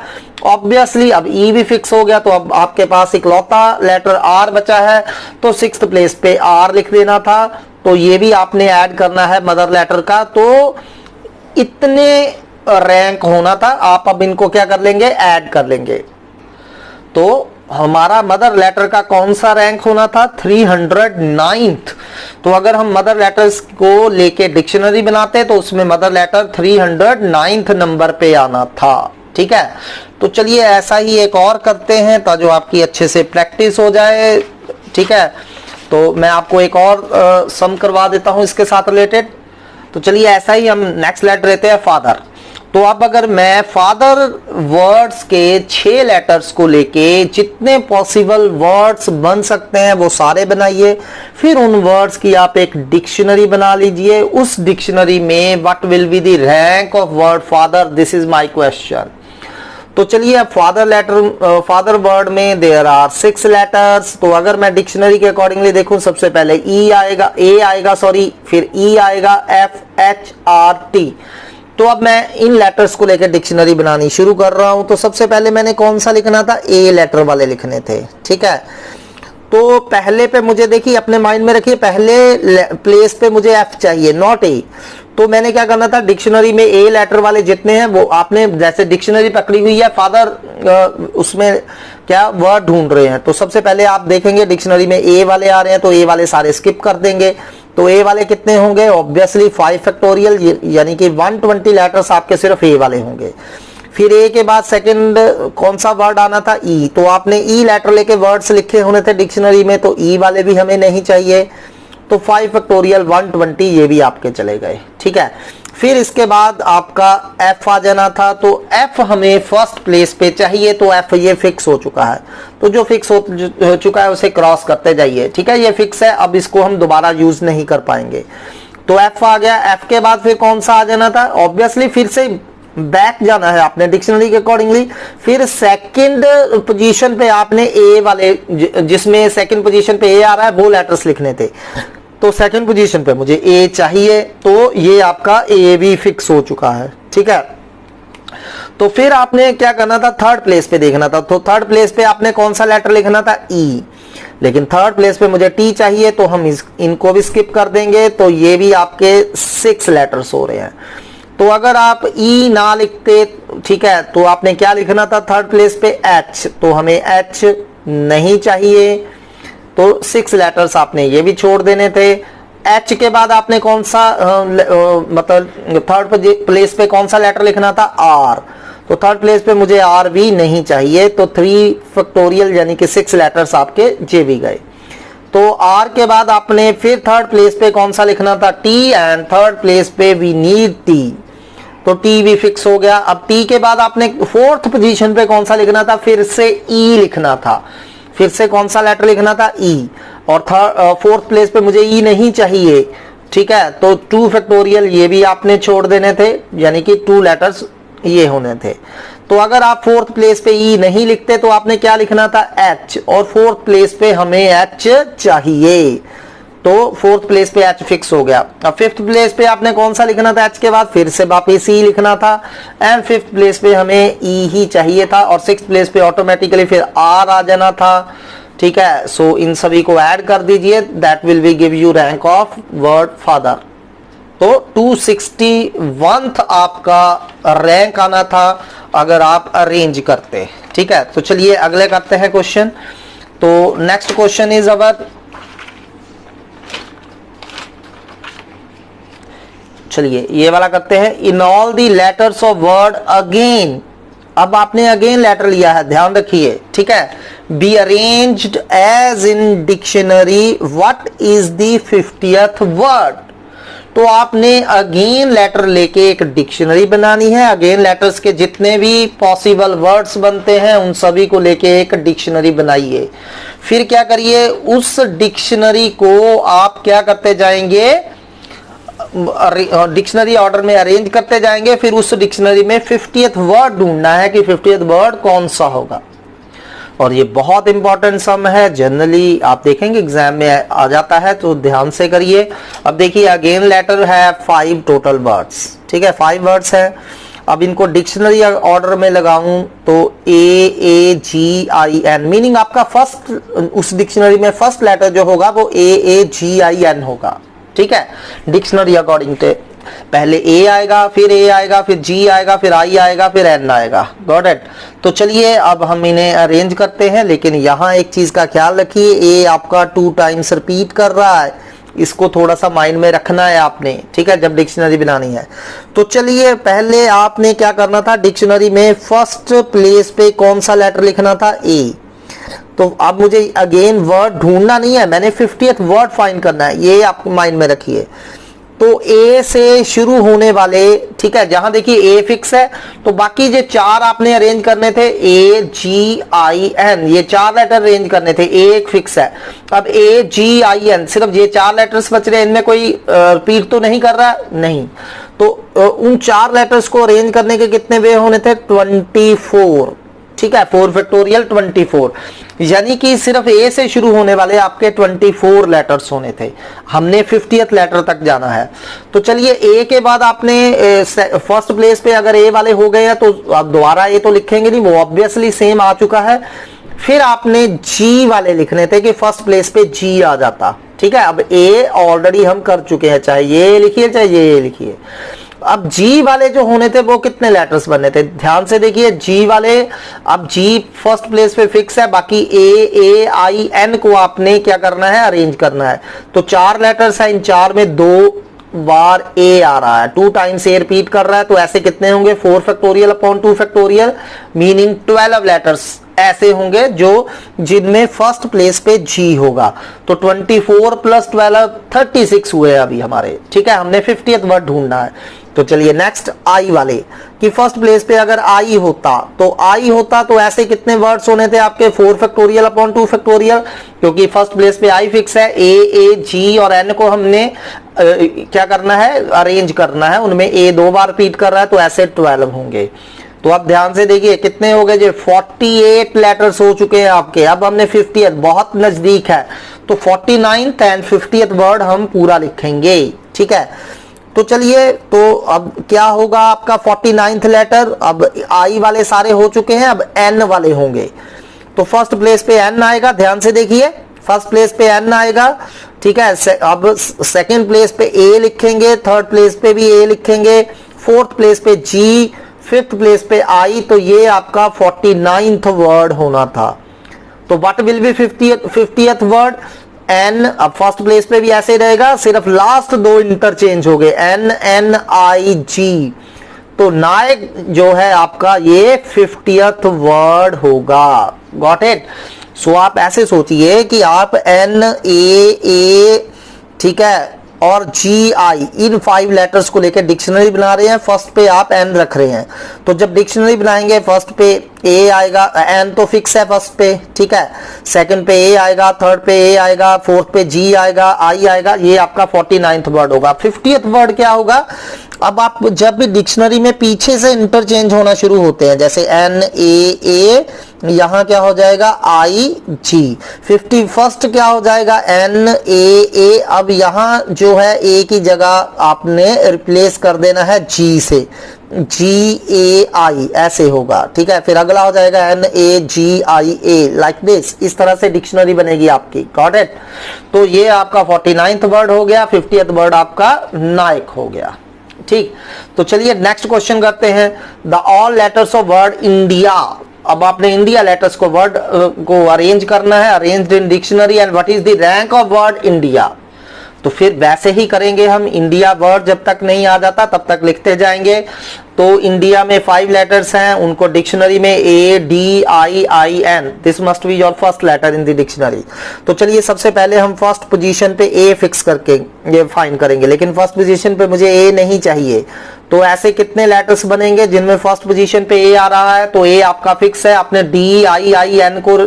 ऑब्वियसली अब ई भी फिक्स हो गया, तो अब आपके पास इकलौता लेटर आर बचा है, तो सिक्स्थ प्लेस पे आर लिख देना था। तो ये भी आपने ऐड करना है मदर लेटर का, तो इतने रैंक होना था। आप अब इनको क्या कर लेंगे, ऐड कर लेंगे। तो हमारा मदर लेटर का कौन सा रैंक होना था, 309th। तो अगर हम मदर लेटर्स को लेके डिक्शनरी बनाते तो उसमें मदर लेटर 309th नंबर पे आना था। ठीक है, तो चलिए ऐसा ही एक और करते हैं ताकि आपकी अच्छे से प्रैक्टिस हो जाए। ठीक है, तो मैं आपको एक और सम करवा देता हूं इसके साथ रिलेटेड। तो चलिए ऐसा ही हम नेक्स्ट लेटर लेते हैं, फादर। तो अब अगर मैं फादर वर्ड्स के 6 लेटर्स को लेके जितने पॉसिबल वर्ड्स बन सकते हैं वो सारे बनाइए, फिर उन वर्ड्स की आप एक डिक्शनरी बना लीजिए। उस डिक्शनरी में what will be the rank of word father, this is my question. तो चलिए अब फादर वर्ड में देयर आर 6 लेटर्स। तो अगर मैं डिक्शनरी के अकॉर्डिंगली देखूं, सबसे पहले ई आएगा, ए आएगा सॉरी, फिर ई आएगा, एफ, एच, आर, टी। तो अब मैं इन लेटर्स को लेकर डिक्शनरी बनानी शुरू कर रहा हूं। तो सबसे पहले मैंने कौन सा लिखना था, ए लेटर वाले लिखने थे। ठीक है, तो पहले पे मुझे देखिए, अपने माइंड में रखिए, पहले प्लेस पे मुझे एफ चाहिए, नॉट ए। तो मैंने क्या करना था, डिक्शनरी में ए लेटर वाले जितने हैं वो आपने, जैसे डिक्शनरी पकड़ी हुई है फादर, उसमें क्या वर्ड ढूंढ रहे हैं, तो सबसे पहले आप देखेंगे डिक्शनरी में ए वाले आ रहे हैं, तो ए वाले सारे स्किप कर देंगे। तो ए वाले कितने होंगे, ऑब्वियसली 5 फैक्टोरियल, यानी कि 120 लेटर्स आपके सिर्फ ए वाले होंगे। फिर ए के बाद सेकंड कौन सा वर्ड आना था, ई। तो आपने ई लेटर लेके वर्ड्स लिखे होने थे डिक्शनरी में, तो ई वाले भी हमें नहीं चाहिए, तो 5 फैक्टोरियल 120 ये भी आपके चले गए। ठीक है, फिर इसके बाद आपका एफ आ जाना था, तो एफ हमें फर्स्ट प्लेस पे चाहिए, तो एफ ये फिक्स हो चुका है। तो जो फिक्स हो चुका है उसे क्रॉस करते जाइए। ठीक है, ये फिक्स है, अब इसको हम दोबारा यूज नहीं कर पाएंगे। तो एफ आ गया। एफ के बाद फिर कौन सा आ जाना था, ऑब्वियसली फिर से बैक जाना है आपने डिक्शनरी के अकॉर्डिंगली। फिर सेकंड पोजीशन पे आपने ए वाले, जिसमें सेकंड पोजीशन पे ए आ रहा है, वो लेटर्स लिखने थे। तो सेकंड पोजीशन पे मुझे ए चाहिए, तो ये आपका ए भी फिक्स हो चुका है। ठीक है, तो फिर आपने क्या करना था, थर्ड प्लेस पे देखना था। तो थर्ड प्लेस पे आपने कौन सा लेटर लिखना था, ई। लेकिन थर्ड प्लेस पे मुझे टी चाहिए, तो हम इनको भी स्किप कर देंगे। तो ये भी आपके 6 लेटर्स हो रहे हैं। तो अगर आप ई ना लिखते, ठीक है, तो आपने क्या लिखना था थर्ड प्लेस पे, एच। तो हमें एच नहीं चाहिए, तो 6 लेटर्स आपने ये भी छोड़ देने थे। एच के बाद आपने कौन सा मतलब थर्ड प्लेस पे कौन सा लेटर लिखना था, आर। तो थर्ड प्लेस पे मुझे आर भी नहीं चाहिए, तो 3 फैक्टोरियल यानी कि 6 लेटर्स आपके जे भी गए। तो आर के बाद आपने फिर थर्ड प्लेस पे कौन सा लिखना था, टी, एंड थर्ड प्लेस पे वी नीड टी, तो टी भी फिक्स हो गया। अब टी के बाद आपने फोर्थ पोजीशन पे कौन सा लिखना था, फिर से ई लिखना था। फिर से कौन सा लेटर लिखना था, ई। और फोर्थ प्लेस पे मुझे ई नहीं चाहिए। ठीक है, तो 2 फैक्टोरियल ये भी आपने छोड़ देने थे, यानी कि 2 लेटर्स ये होने थे। तो अगर आप फोर्थ प्लेस पे ई नहीं लिखते तो आपने क्या लिखना था, एच। और फोर्थ प्लेस पे हमें एच चाहिए, तो फोर्थ प्लेस पे एच फिक्स हो गया। अब फिफ्थ प्लेस पे आपने कौन सा लिखना था, एच के बाद फिर से वापस ई लिखना था, एंड फिफ्थ प्लेस पे हमें ई ही चाहिए था, और सिक्स्थ प्लेस पे ऑटोमेटिकली फिर आर आ जाना था। ठीक है, सो इन सभी को ऐड कर दीजिए, that will be give you rank of word father. तो 261th आपका रैंक आना था अगर आप अरेंज करते। ठीक है, तो चलिए अगले करते हैं क्वेश्चन। तो नेक्स्ट क्वेश्चन इज अवर, चलिए ये वाला करते हैं, in all the letters of word again. अब आपने अगेन लेटर लिया है, ध्यान रखिए। ठीक है, be arranged as in dictionary what is the 50th word. तो आपने अगेन लेटर लेके एक डिक्शनरी बनानी है। अगेन लेटर्स के जितने भी पॉसिबल वर्ड्स बनते हैं उन सभी को लेके एक डिक्शनरी बनाइए। फिर क्या करिए, उस डिक्शनरी को आप क्या करते जाएंगे, डिक्शनरी ऑर्डर में अरेंज करते जाएंगे। फिर उस डिक्शनरी में 50th वर्ड ढूंढना है कि 50th वर्ड कौन सा होगा। और ये बहुत इंपॉर्टेंट सम है, जनरली आप देखेंगे एग्जाम में आ जाता है, तो ध्यान से करिए। अब देखिए अगेन लेटर है 5 टोटल वर्ड्स, ठीक है, 5 वर्ड्स है। अब इनको डिक्शनरी ऑर्डर में लगाऊं तो AAGIN, मीनिंग आपका फर्स्ट, उस डिक्शनरी में फर्स्ट लेटर जो होगा वो AAGIN होगा, ठीक है। डिक्शनरी अकॉर्डिंग टू पहले A आएगा, फिर A आएगा, फिर G आएगा, फिर I आएगा, फिर N आएगा। Got it. तो चलिए अब हम इन्हें अरेंज करते हैं, लेकिन यहां एक चीज का ख्याल रखिए, A आपका 2 टाइम्स रिपीट कर रहा है, इसको थोड़ा सा माइंड में रखना है आपने, ठीक है, जब डिक्शनरी बनानी है। तो चलिए पहले आपने क्या करना था, डिक्शनरी में फर्स्ट प्लेस पे कौन सा लेटर लिखना था, A। तो अब मुझे अगेन वर्ड ढूंढना नहीं है, मैंने 50th वर्ड फाइंड करना है, ये आप माइंड में रखिए। तो A से शुरू होने वाले, ठीक है, जहां देखिए A फिक्स है, तो बाकी जो 4 आपने अरेंज करने थे AGIN, ये 4 लेटर अरेंज करने थे, A एक फिक्स है। अब AGIN, सिर्फ ये 4 लेटर्स बच रहे हैं, इनमें कोई रिपीट तो नहीं कर रहा, नहीं। तो उन 4 लेटर्स को अरेंज करने के कितने वे होने थे, 24, ठीक है, 4 फैक्टोरियल 24, यानी कि सिर्फ A से शुरू होने वाले आपके 24 लेटर्स होने थे। हमने 50th लेटर तक जाना है। तो चलिए A के बाद आपने फर्स्ट प्लेस पे अगर A वाले हो गए हैं तो आप दोबारा A तो लिखेंगे नहीं, वो ऑब्वियसली सेम आ चुका है। फिर आपने G वाले लिखने थे कि फर्स्ट प्लेस पे G आ जाता, ठीक है। अब A ऑलरेडी हम कर चुके हैं, चाहे ये लिखिए चाहे ये लिखिए। अब G वाले जो होने थे वो कितने लेटर्स बनने थे, ध्यान से देखिए। G वाले, अब G फर्स्ट प्लेस पे फिक्स है, बाकी AAIN को आपने क्या करना है, अरेंज करना है। तो 4 लेटर्स है, इन 4 में 2 बार A आ रहा है, 2 टाइम्स A रिपीट कर रहा है, तो ऐसे कितने होंगे, 4 factorial upon 2 factorial, meaning 12 letters ऐसे होंगे जो जिनमें फर्स्ट प्लेस पे G होगा। तो 24 प्लस 12 36 हुए अभी हमारे, ठीक है। हमने 50th वर्ड ढूंढना है। तो चलिए नेक्स्ट I वाले कि फर्स्ट प्लेस पे अगर I होता तो ऐसे कितने वर्ड्स होने थे आपके, 4 फैक्टोरियल अपॉन 2 फैक्टोरियल, क्योंकि फर्स्ट प्लेस पे I फिक्स है। AAG और N को हमने क्या करना है, अरेंज करना है, उनमें A 2 बार रिपीट कर रहा है, तो ऐसे 12 होंगे। तो आप ध्यान से देखिए कितने हो गए, जो 48 लेटर्स हो चुके हैं आपके। अब हमने 50th, बहुत नजदीक है, तो 49th एंड 50th वर्ड हम पूरा लिखेंगे, ठीक है। तो चलिए, तो अब क्या होगा आपका 49th लेटर, अब I वाले सारे हो चुके हैं, अब N वाले होंगे। तो फर्स्ट प्लेस पे N आएगा, ध्यान से देखिए, फर्स्ट प्लेस पे N आएगा, ठीक है। अब सेकंड प्लेस पे A लिखेंगे, थर्ड प्लेस पे भी A लिखेंगे, फोर्थ प्लेस पे G, फिफ्थ प्लेस पे I। तो ये आपका 49th वर्ड होना था। तो what will be 50th word, N। अब फर्स्ट प्लेस पे भी ऐसे रहेगा, सिर्फ लास्ट 2 इंटरचेंज हो गए, NNIG। तो नायक जो है आपका ये 50th वर्ड होगा। Got it. सो आप ऐसे सोचिए कि आप NAA, ठीक है, और GI, इन 5 लेटर्स को लेकर डिक्शनरी बना रहे हैं। फर्स्ट पे आप N रख रहे हैं, तो जब डिक्शनरी बनाएंगे फर्स्ट पे A आएगा, N तो फिक्स है फर्स्ट पे, ठीक है। सेकंड पे A आएगा, थर्ड पे A आएगा, फोर्थ पे G आएगा, I आएगा, ये आपका 49th वर्ड होगा। 50th वर्ड क्या होगा, अब आप जब भी डिक्शनरी में पीछे से इंटरचेंज होना शुरू होते हैं, जैसे NAA, यहां क्या हो जाएगा IG। 51st क्या हो जाएगा NAA। अब यहां जो है A की जगह आपने रिप्लेस कर देना है G से, GAI ऐसे होगा, ठीक है। फिर अगला हो जाएगा NAGIA, लाइक दिस, इस तरह से डिक्शनरी बनेगी आपकी। Got it. तो ये आपका 49th वर्ड हो गया, 50th वर्ड आपका नायक हो गया, ठीक। तो चलिए नेक्स्ट क्वेश्चन करते हैं। The all letters of word India. अब आपने इंडिया लेटर्स को वर्ड को अरेंज करना है, arranged in dictionary, and what is the rank of word India. तो फिर वैसे ही करेंगे हम। इंडिया वर्ड जब तक नहीं आ जाता तब तक लिखते जाएंगे। तो इंडिया में 5 लेटर्स हैं, उनको डिक्शनरी में ADIIN, this must be your first letter in the dictionary. तो चलिए सबसे पहले हम फर्स्ट पोजीशन पे A फिक्स करके ये फाइंड करेंगे, लेकिन फर्स्ट पोजीशन पे मुझे A नहीं चाहिए। तो ऐसे कितने लेटर्स बनेंगे जिनमें फर्स्ट पोजीशन पे A आ रहा है? तो A आपका फिक्स है, आपने DIIN को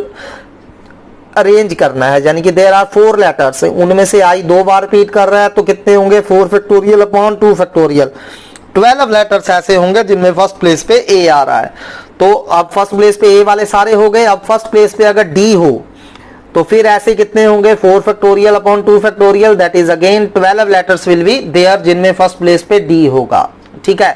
अरेंज करना है, यानी कि देयर आर 4 लेटर्स, उनमें से I 2 बार रिपीट कर रहा है तो कितने होंगे? 4 फैक्टोरियल अपॉन 2 फैक्टोरियल, 12 लेटर्स ऐसे होंगे जिनमें फर्स्ट प्लेस पे A आ रहा है। तो अब फर्स्ट प्लेस पे A वाले सारे हो गए। अब फर्स्ट प्लेस पे अगर D हो तो फिर ऐसे कितने होंगे? 4 factorial upon 2 factorial, that is again 12 letters will be there जिनमें फर्स्ट प्लेस पे D होगा। ठीक है,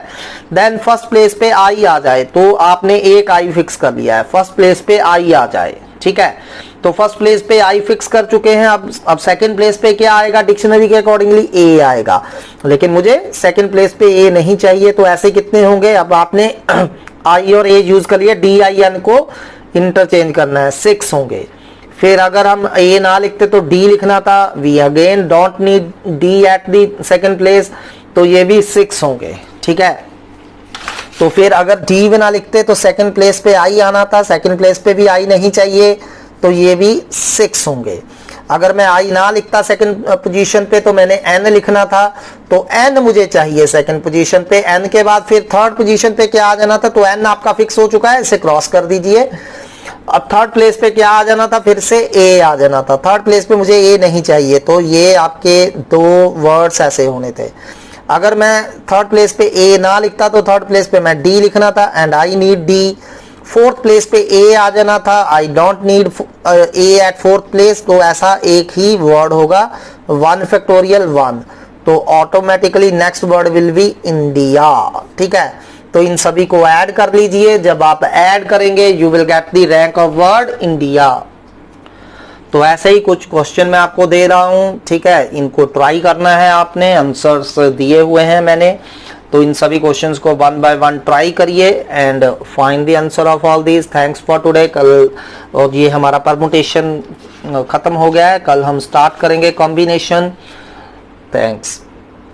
देन फर्स्ट प्लेस पे I आ जाए, तो आपने एक I फिक्स कर लिया है, फर्स्ट प्लेस पे I आ जाए। ठीक है, तो फर्स्ट प्लेस पे I फिक्स कर चुके हैं। अब सेकंड प्लेस पे क्या आएगा? डिक्शनरी के अकॉर्डिंगली A आएगा, लेकिन मुझे सेकंड प्लेस पे A नहीं चाहिए। तो ऐसे कितने होंगे? अब आपने I और A यूज कर लिया, DIN को इंटरचेंज करना है, 6 होंगे। फिर अगर हम A ना लिखते तो D लिखना था, we again don't need D at the second place, तो ये भी 6 होंगे। ठीक है, तो फिर अगर D भी ना लिखते तो सेकंड प्लेस पे I आना था, सेकंड प्लेस पे भी I नहीं चाहिए, तो ये भी 6 होंगे। अगर मैं I ना लिखता सेकंड पोजीशन पे तो मैंने N लिखना था, तो N मुझे चाहिए सेकंड पोजीशन पे। N के बाद फिर थर्ड पोजीशन पे क्या आ जाना था? तो N आपका फिक्स हो चुका है, इसे क्रॉस कर दीजिए। अब थर्ड प्लेस पे क्या आ जाना था? फिर से A आ जाना था। थर्ड प्लेस पे मुझे A नहीं चाहिए, तो ये आपके 2 वर्ड्स ऐसे होने थे। अगर मैं थर्ड प्लेस पे A ना लिखता तो थर्ड प्लेस पे मैं D लिखना था, and I need D। Fourth place पे A आ जाना था, I don't need A at fourth place, तो ऐसा एक ही वर्ड होगा, 1 फैक्टोरियल 1, तो automatically next word will be India. ठीक है, तो इन सभी को ऐड कर लीजिए। जब आप ऐड करेंगे you will get the rank of word India. तो ऐसे ही कुछ क्वेश्चन मैं आपको दे रहा हूं, ठीक है, इनको ट्राई करना है आपने, आंसर्स दिए हुए हैं मैंने, तो इन सभी क्वेश्चंस को 1 बाय 1 ट्राई करिए and find the answer of all these. Thanks for today. कल और ये हमारा परमुटेशन खत्म हो गया है, कल हम स्टार्ट करेंगे कॉम्बिनेशन। थैंक्स।